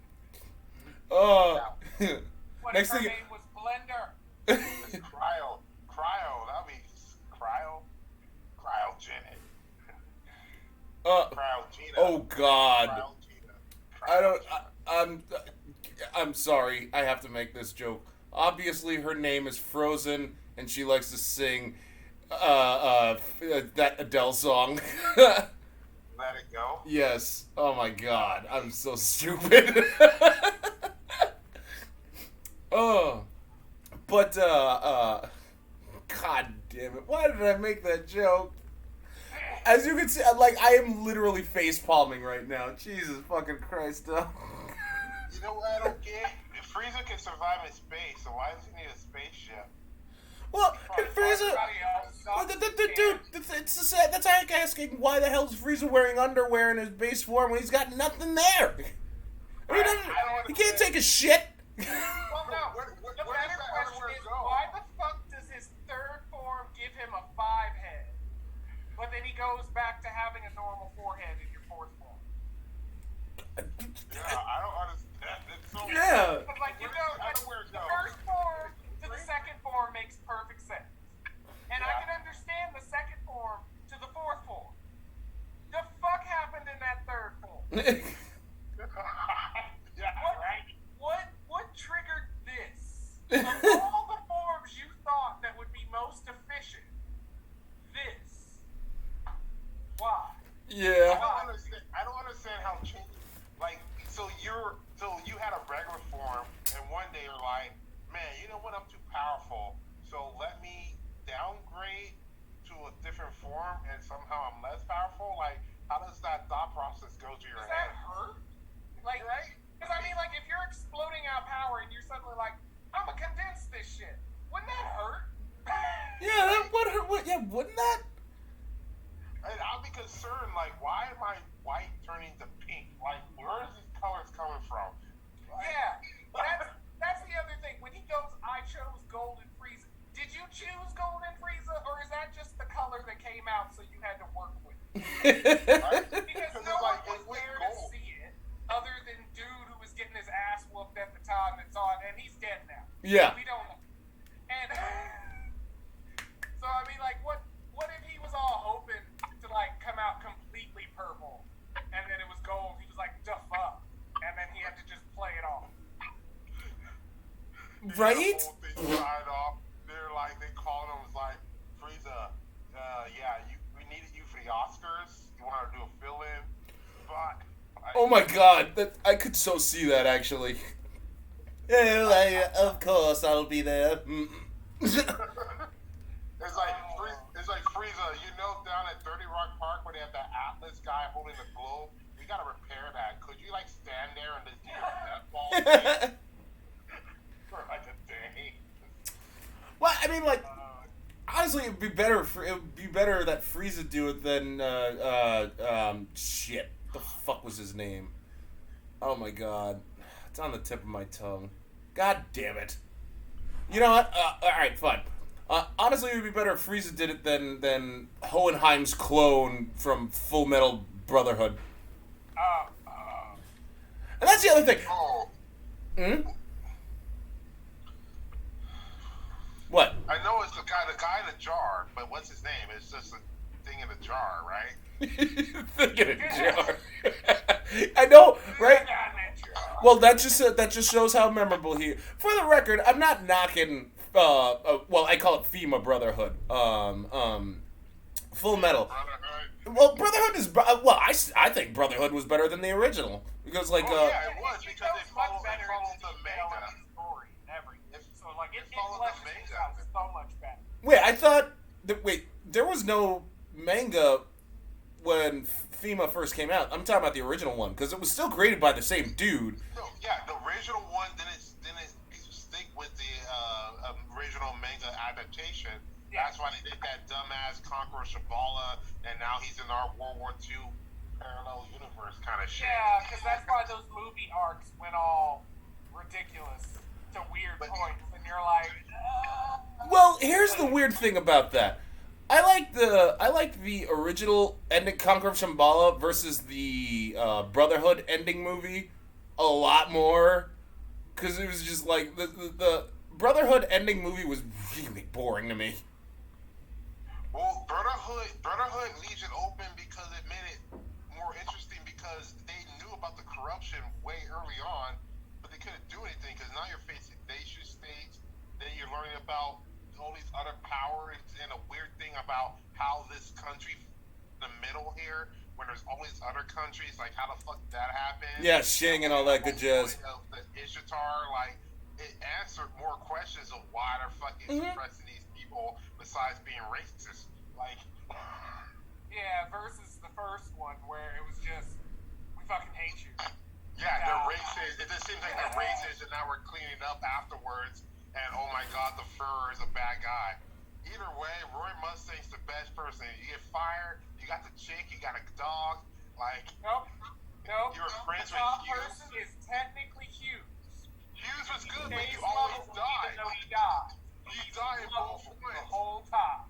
What Next if her thing. name was Blender? It's cryo. That means cryogenic. Cryogena. Oh God. Cryogena. I'm sorry. I have to make this joke. Obviously, her name is Frozen, and she likes to sing that Adele song. Let it go. Yes. Oh my God. I'm so stupid. Oh. But God damn it. Why did I make that joke? As you can see, like, I am literally face palming right now. Jesus fucking Christ. You know what I don't get? If Frieza can survive in space, so why does he need a spaceship? Well, Frieza... Everybody else sucks. Dude, it's the same. That's like asking why the hell is Frieza wearing underwear in his base form when he's got nothing there. I mean, he can't take a shit. Well, no. The better question is, why the fuck does his third form give him a 5-head, but then he goes back to having a normal 4-head in your fourth form? Yeah, I don't understand. It's so Yeah. But like, you know, like, the first form to the second form makes perfect sense. And I can understand the second form to the fourth form. The fuck happened in that third form? Yeah, right. What triggered this? Of all the forms you thought that would be most efficient, this. Why? Yeah. I don't understand how changing. Like, so you had a regular form, and one day you're like, man, you know what? I'm too powerful, so let me downgrade to a different form, and somehow I'm less powerful. Like, how does that thought process go to your Does that head? hurt? Like, Right? because I mean, like, if you're exploding out power and you're suddenly like, I'm gonna condense this shit, wouldn't that hurt? Yeah, that would hurt. Yeah, wouldn't that? And I'll be concerned, like, why am I white turning to pink? Like, where is these colors god that's on, and he's dead now. Yeah. We don't know. And so I mean, like, what if he was all hoping to like come out completely purple, and then it was gold? He was like, "The fuck," and then he had to just play it off. Right? The whole thing started off. They're like, they called him, was like, Frieza, we needed you for the Oscars. You want to do a fill-in? Fuck. Oh my god, I could so see that actually. Yeah, of course I'll be there. It's like Frieza, you know, down at 30 Rock Park where they have that Atlas guy holding the globe. We gotta repair that. Could you like stand there and just give a death ball for like a day? Well, I mean, like, honestly, it would be better that Frieza do it than shit. What the fuck was his name? Oh my god, it's on the tip of my tongue. God damn it. You know what? All right, fine. Honestly, it would be better if Frieza did it than Hohenheim's clone from Full Metal Brotherhood. And that's the other thing. Oh. Hmm? What? I know it's the guy in the jar, but what's his name? It's just a thing in a jar, right? Thing in a jar. I know, right? Well, that just shows how memorable he. For the record, I'm not knocking. Well, I call it FEMA Brotherhood. Full Metal. Well, Brotherhood is. Well, I think Brotherhood was better than the original because, like. Yeah, it was because they followed the manga. Story and everything. So like it followed fleshes the things manga. out so much better. Wait, I thought. There was no manga when FEMA first came out. I'm talking about the original one because it was still created by the same dude. No, yeah, the original one didn't stick with the original manga adaptation. Yeah. That's why they did that dumbass Conqueror Shabala, and now he's in our World War II parallel universe kind of shit. Yeah, because that's why those movie arcs went all ridiculous to weird points, and you're like. Well, here's the weird thing about that. I like the original ending, Conqueror of Shambhala, versus the Brotherhood ending movie a lot more, because it was just like the Brotherhood ending movie was really boring to me. Well, Brotherhood leaves it open because it made it more interesting because they knew about the corruption way early on, but they couldn't do anything because now you're facing nation states. Then you're learning about all these other powers and a weird thing about how this country, in the middle here, when there's all these other countries, like how the fuck that happened. Yeah, Shing and all that good jazz. The Ishtar, like, it answered more questions of why they're fucking suppressing these people besides being racist. Like, Yeah, versus the first one where it was just, we fucking hate you. yeah, they're racist. It just seems like they're racist, and now we're cleaning up afterwards. And oh my god, the Führer is a bad guy. Either way, Roy Mustang's the best person. You get fired, you got the chick, you got a dog. Like, Nope. You were friends The with top Hughes? person is technically Hughes. Hughes was good, but Stays you always lovable die. even though he died. You die in both Lovable ways. the whole time.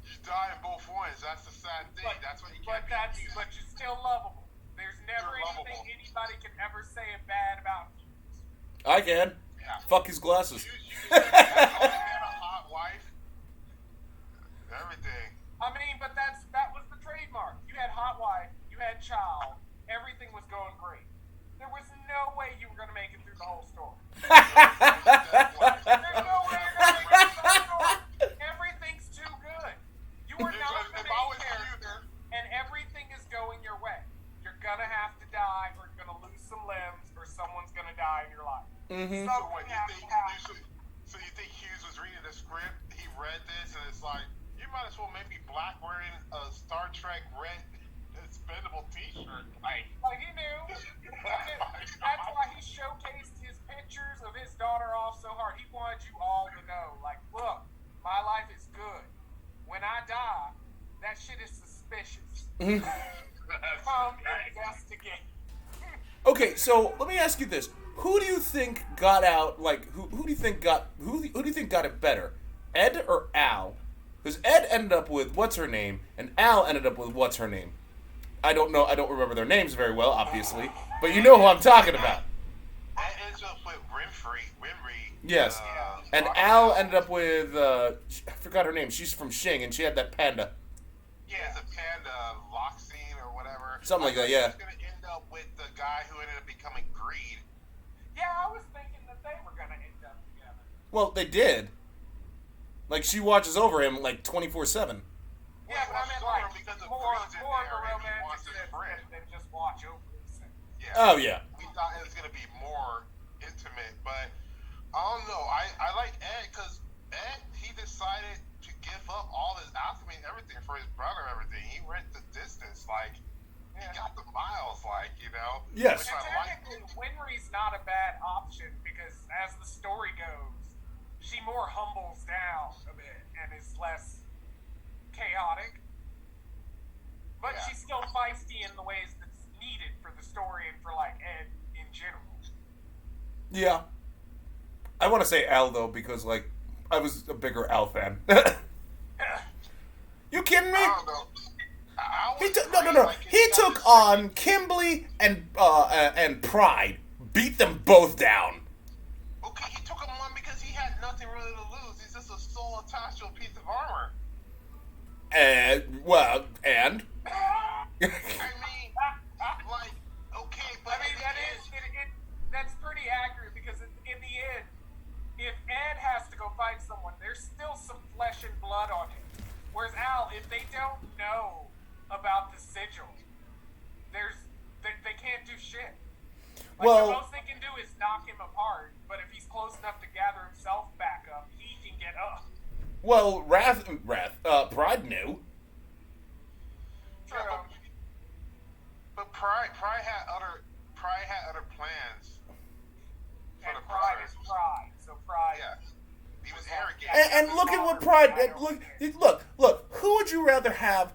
You die in both ways. That's the sad thing. That's what you can't be Hughes. But you're still lovable. There's never You're anything lovable. anybody can ever say bad about Hughes. I can. Yeah. Fuck his glasses. Hughes had a hot wife. Everything. I mean, but that was the trademark. You had hot wife, you had child, everything was going great. There was no way you were going to make it through the whole story. There's no way you're going to make it through the whole story. Everything's too good. You are not the If I was main character, and everything is going your way. You're going to have to die, or you're going to lose some limbs, or someone's going to die in your life. Mm-hmm. So what you think Hughes was reading the script? He read this and it's like, you might as well make me black wearing a Star Trek red expendable T-shirt. Like he knew. That's why he showcased his pictures of his daughter off so hard. He wanted you all to know, like, look, my life is good. When I die, that shit is suspicious. Come investigate. Okay, so let me ask you this: who do you think got out? Like, who do you think got who do you think got it better, Ed or Al? Because Ed ended up with what's her name, and Al ended up with what's her name. I don't know. I don't remember their names very well, obviously, but you know who I'm talking about. I ends up with Yes. And Al ended up with, I forgot her name. She's from Shing, and she had that panda. Yeah, it's a panda, Loxine or whatever. Something like that, yeah. He's going to end up with the guy who ended up becoming Greed. Yeah, I was thinking that they were gonna end up together. Well, they did. Like, she watches over him, like, 24/7. Yeah, but I meant like because of more Greed's in of there a and he wants romantic his friend. than just watch over this thing. Yeah. Oh, yeah. We thought it was going to be more intimate, but I don't know. I like Ed because Ed, he decided to give up all his alchemy and everything for his brother and everything. He went the distance, like, he got the miles, like, you know? Yes. Which And I like. technically, Winry's not a bad option because as the story goes, she more humbles down a bit and is less chaotic. But Yeah. she's still feisty in the ways that's needed for the story and for, like, Ed in general. Yeah. I want to say Al, though, because, like, I was a bigger Al fan. You kidding me? I don't know. I He was took great, no. like, He got took this- on Kimberly and Pride, beat them both down. Okay, he took him on because he had nothing really to lose. He's just a soul attached to a piece of armor. And well, and I mean, like, okay, but I mean, that's pretty accurate because in the end, if Ed has to go fight someone, there's still some flesh and blood on him. Whereas Al, if they don't know about the sigil, they can't do shit. Like, Well- the most they can do is knock him apart, but if he's close enough to gather himself back up, he can get up. well, Pride knew. Yeah, but Pride had other plans for And the pride brothers. is pride, so pride. Yeah, he was arrogant. And look at what Pride did. Look. Who would you rather have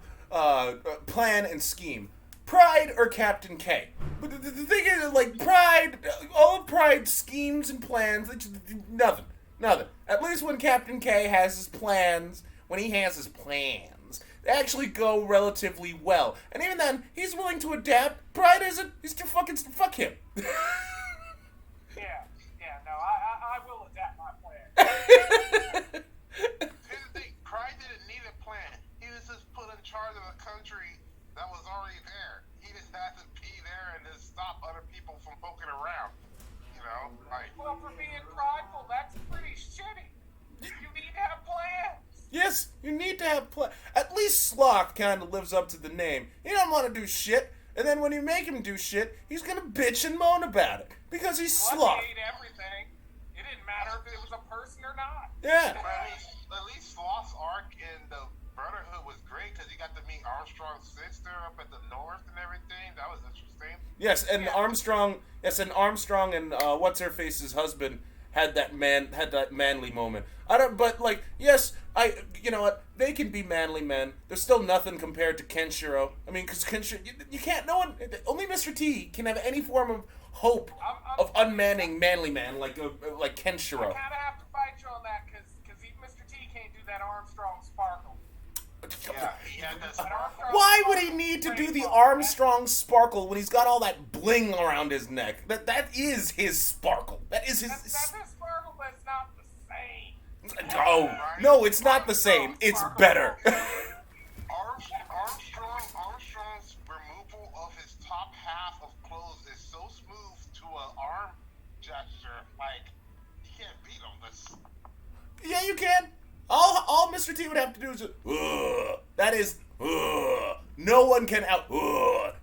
plan and scheme? Pride or Captain K? But the thing is, like, Pride, all of Pride's schemes and plans, nothing. At least when Captain K has his plans, they actually go relatively well. And even then, he's willing to adapt. Pride isn't. He's too fucking fuck him. Yeah, no, I will adapt my plan. Here's the thing, Pride didn't need a plan. He was just put in charge of a country that was already there. He just had to be there and just stop other people from poking around. You know, like, Well, for being prideful, that's pretty shitty. You need to have plans. Yes, you need to have At least Sloth kind of lives up to the name. He don't want to do shit, and then when you make him do shit, he's gonna bitch and moan about it because he's Sloth. He ate everything. It didn't matter if it was a person or not. Yeah. but at least Sloth's arc in the Brotherhood was great because you got to meet Armstrong's sister up at the north and everything. That was interesting. Yes, and Armstrong. Yes, and Armstrong and what's her face's husband had that manly moment. But like, yes, you know what? They can be manly men. There's still nothing compared to Kenshiro. I mean, because Kenshiro, you can't. No one. Only Mr. T can have any form of hope of unmanning manly man like Kenshiro. I kind of have to fight you on that because even Mr. T can't do that Armstrong sparkle. Yeah, he had that sparkle. Why would he need to do the Armstrong sparkle when he's got all that bling around his neck? That is his sparkle. That is his. That's his sparkle, but it's not the same. Oh no, it's not the same. It's better. Armstrong's removal of his top half of clothes is so smooth to an arm gesture. Like, you can't beat him. This. Yeah, you can. All Mr. T would have to do is just, that is, no one can out,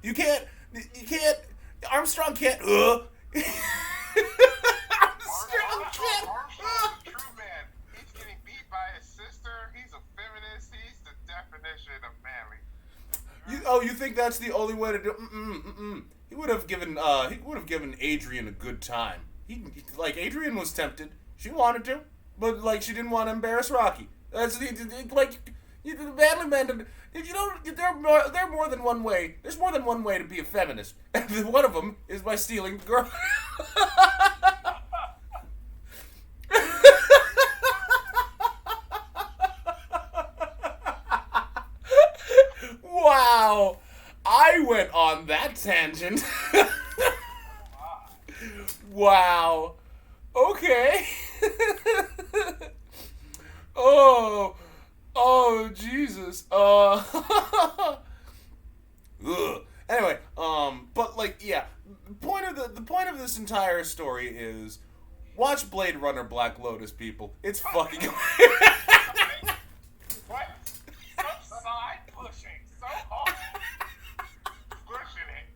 you can't, Armstrong can't, Armstrong can't, Armstrong's a true man. He's getting beat by his sister. He's a feminist. He's the definition of manly. You think that's the only way to do, He would have given Adrian a good time. Like, Adrian was tempted. She wanted to. But, like, she didn't want to embarrass Rocky. That's the manly men. You know, there are more than one way. There's more than one way to be a feminist. And one of them is by stealing the girl. Wow. I went on that tangent. Wow. Okay. Oh, Jesus. Ugh. Anyway, but like, yeah, the point of this entire story is watch Blade Runner Black Lotus, people. It's fucking. What? Such side pushing, so hard. Pushing it.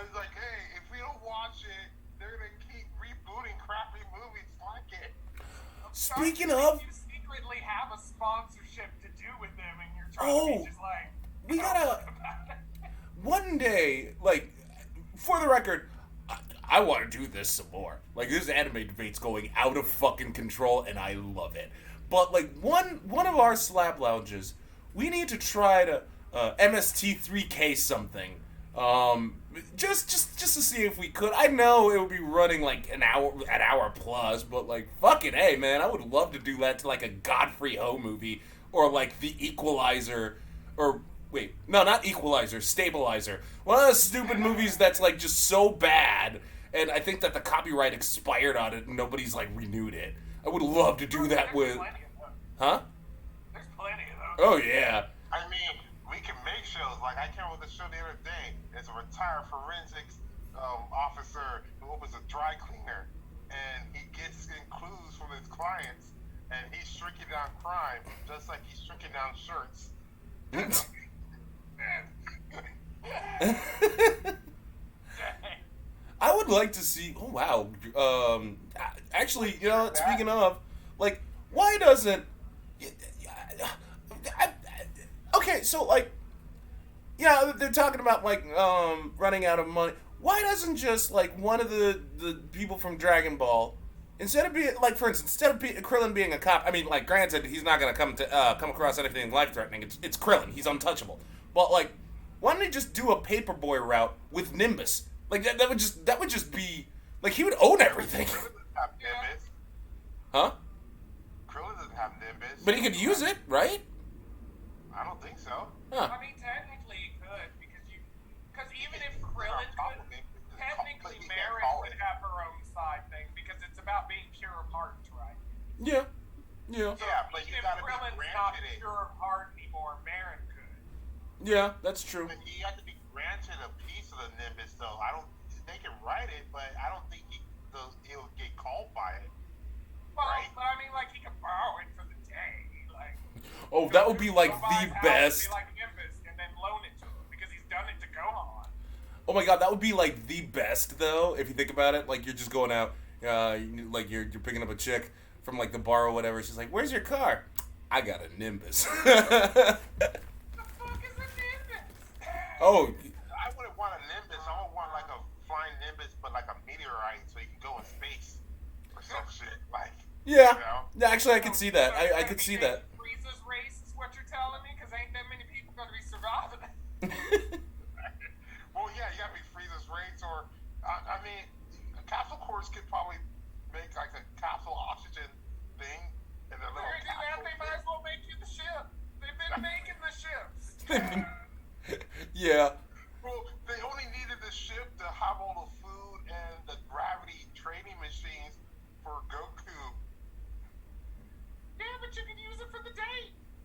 It's like, hey, if we don't watch it, they're gonna keep rebooting crappy movies like it. Speaking of, You secretly have a sponsorship to do with them, and you're trying to be just like, we gotta. One day, like, for the record, I want to do this some more. Like, this anime debate's going out of fucking control, and I love it. But like, one of our slab lounges, we need to try to MST3K something. Just to see if we could. I know it would be running like an hour plus, but like, fucking hey, man, I would love to do that to like a Godfrey Ho movie or like The Equalizer or. Wait, no, not Equalizer, Stabilizer. One of those stupid movies that's like just so bad, and I think that the copyright expired on it and nobody's like renewed it. I would love to do that with. Huh? There's plenty of those. Oh yeah. I mean, we can make shows. Like, I came up with a show the other day. It's a retired forensics officer who opens a dry cleaner, and he gets in clues from his clients, and he's shrinking down crime just like he's shrinking down shirts. I would like to see. Oh wow. Actually, you know, speaking of, like, why doesn't? Okay, so like, yeah, they're talking about like running out of money. Why doesn't just like one of the people from Dragon Ball, instead of being like, for instance, instead of Krillin being a cop, I mean, like, granted, he's not gonna come across anything life threatening. It's Krillin. He's untouchable. But like, why don't he just do a Paperboy route with Nimbus? Like that would just be like, he would own everything. Krillin doesn't have Nimbus. Huh? Krillin doesn't have Nimbus. But he could use it, right? I don't think so. Huh. I mean, technically he could, because even if Krillin could, technically Marin would have her own side thing, because it's about being pure of heart, right? Yeah. Yeah. Yeah, but you Even if gotta be Krillin's not granted it. pure of heart anymore, Marin could. Yeah, that's true. But you have to be granted a piece of the Nimbus, though. They can write it, but I don't think he'll get called by it. Well, Right. but I mean, like, he could borrow it for the day, like. Oh, that would be like go by the his house best. And be like Nimbus, and then loan it to him, because he's done it to Gohan. Oh my god, that would be like the best though, if you think about it. Like, you're just going out, like you're picking up a chick from like the bar or whatever. She's like, "Where's your car?" I got a Nimbus. What the fuck is a Nimbus? Oh, I wouldn't want a Nimbus. I would want like a flying Nimbus, but like a meteorite, so you can go in space or some shit. Like, yeah. you know? Yeah, actually, I could see that. So it's I gonna could be see named that. Frieza's race is what you're telling me, because ain't that many people gonna be surviving it. Well, yeah, you gotta be Frieza's race, or I mean, capsule cores could probably make like a capsule oxygen thing in their little They capsule. might as well make you the ship. They've been making the ships. Yeah. Well, they only needed the ship to have all the food and the gravity training machines for Goku. Yeah, but you can use it for the day.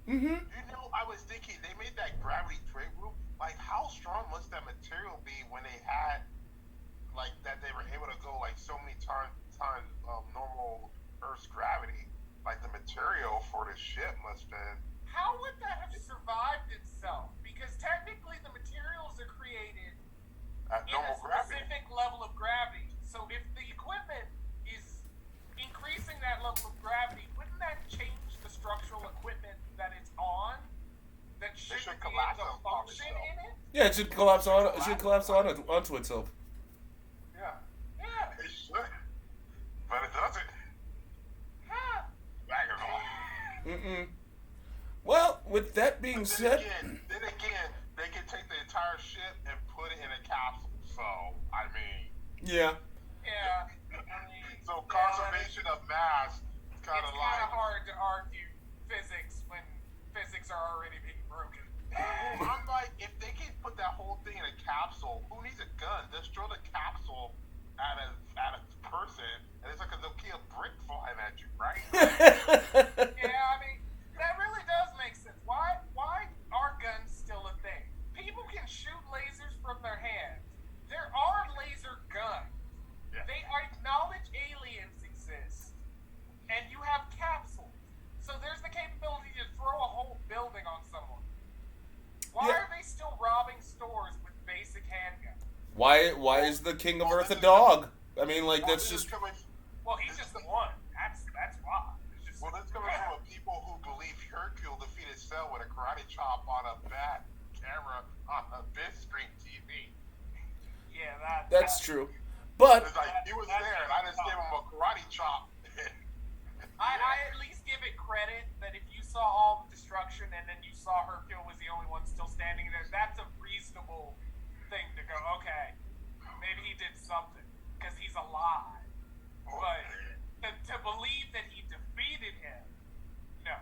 Mm-hmm. You know, I was thinking they made that gravity trade room. Like, how strong must that material be when they had, like, that they were able to go like so many times normal Earth's gravity? Like, the material for the ship must have been. How would that have survived itself? Because technically the materials are created At in a normal gravity. specific level of gravity. So if the equipment is increasing that level of gravity, wouldn't that change the structural equipment that it's on? That should should be collapse able to on function itself. in it? Yeah, it should collapse onto itself. Yeah, Yeah. it should. But it doesn't. Huh. Mm-mm. Well, with that being said, Then again, they can take the entire ship and put it in a capsule. So, I mean, yeah. Yeah. I mean, so yeah, conservation of mass is kind it's of kind like. of hard to argue physics when physics are already being broken. I'm like, if they can put that whole thing in a capsule, who needs a gun? Just throw the capsule at a person, and it's like a Nokia brick flying at you, right? Yeah, I mean, why is the King of Earth a dog? I mean, like, Well, that's this is just... coming. Well, he's just one. That's why. It's just, Well, this is coming from people who believe Hercule defeated Cell with a karate chop on a bat camera on a big screen TV. yeah, That's true. But, It's like he was there, and I just gave him a karate chop. I at least give it credit that if you saw all the destruction and then you saw Hercule was the only one still standing there, that's a reasonable thing to go, okay, maybe he did something, because he's alive. But to believe that he defeated him, no.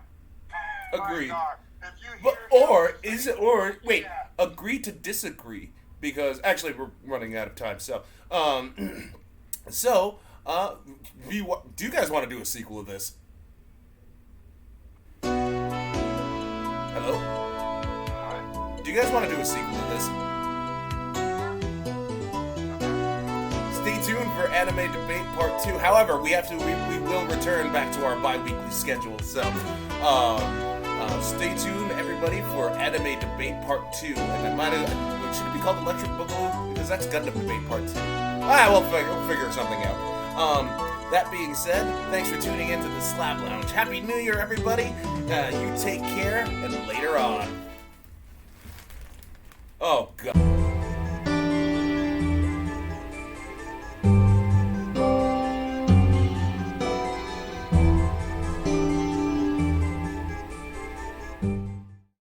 agreed. My God. If you But, hear wait, Yeah. agree to disagree, because, actually, we're running out of time, so, do you guys want to do a sequel of this? Hello? Do you guys want to do a sequel of this? Stay tuned for Anime Debate Part 2. However, we will return back to our bi-weekly schedule, so, stay tuned, everybody, for Anime Debate Part 2. And should it be called Electric Boogaloo? Because that's Gundam Debate Part 2. We'll figure something out. That being said, thanks for tuning into the Slab Lounge. Happy New Year, everybody. You take care, and later on. Oh, God.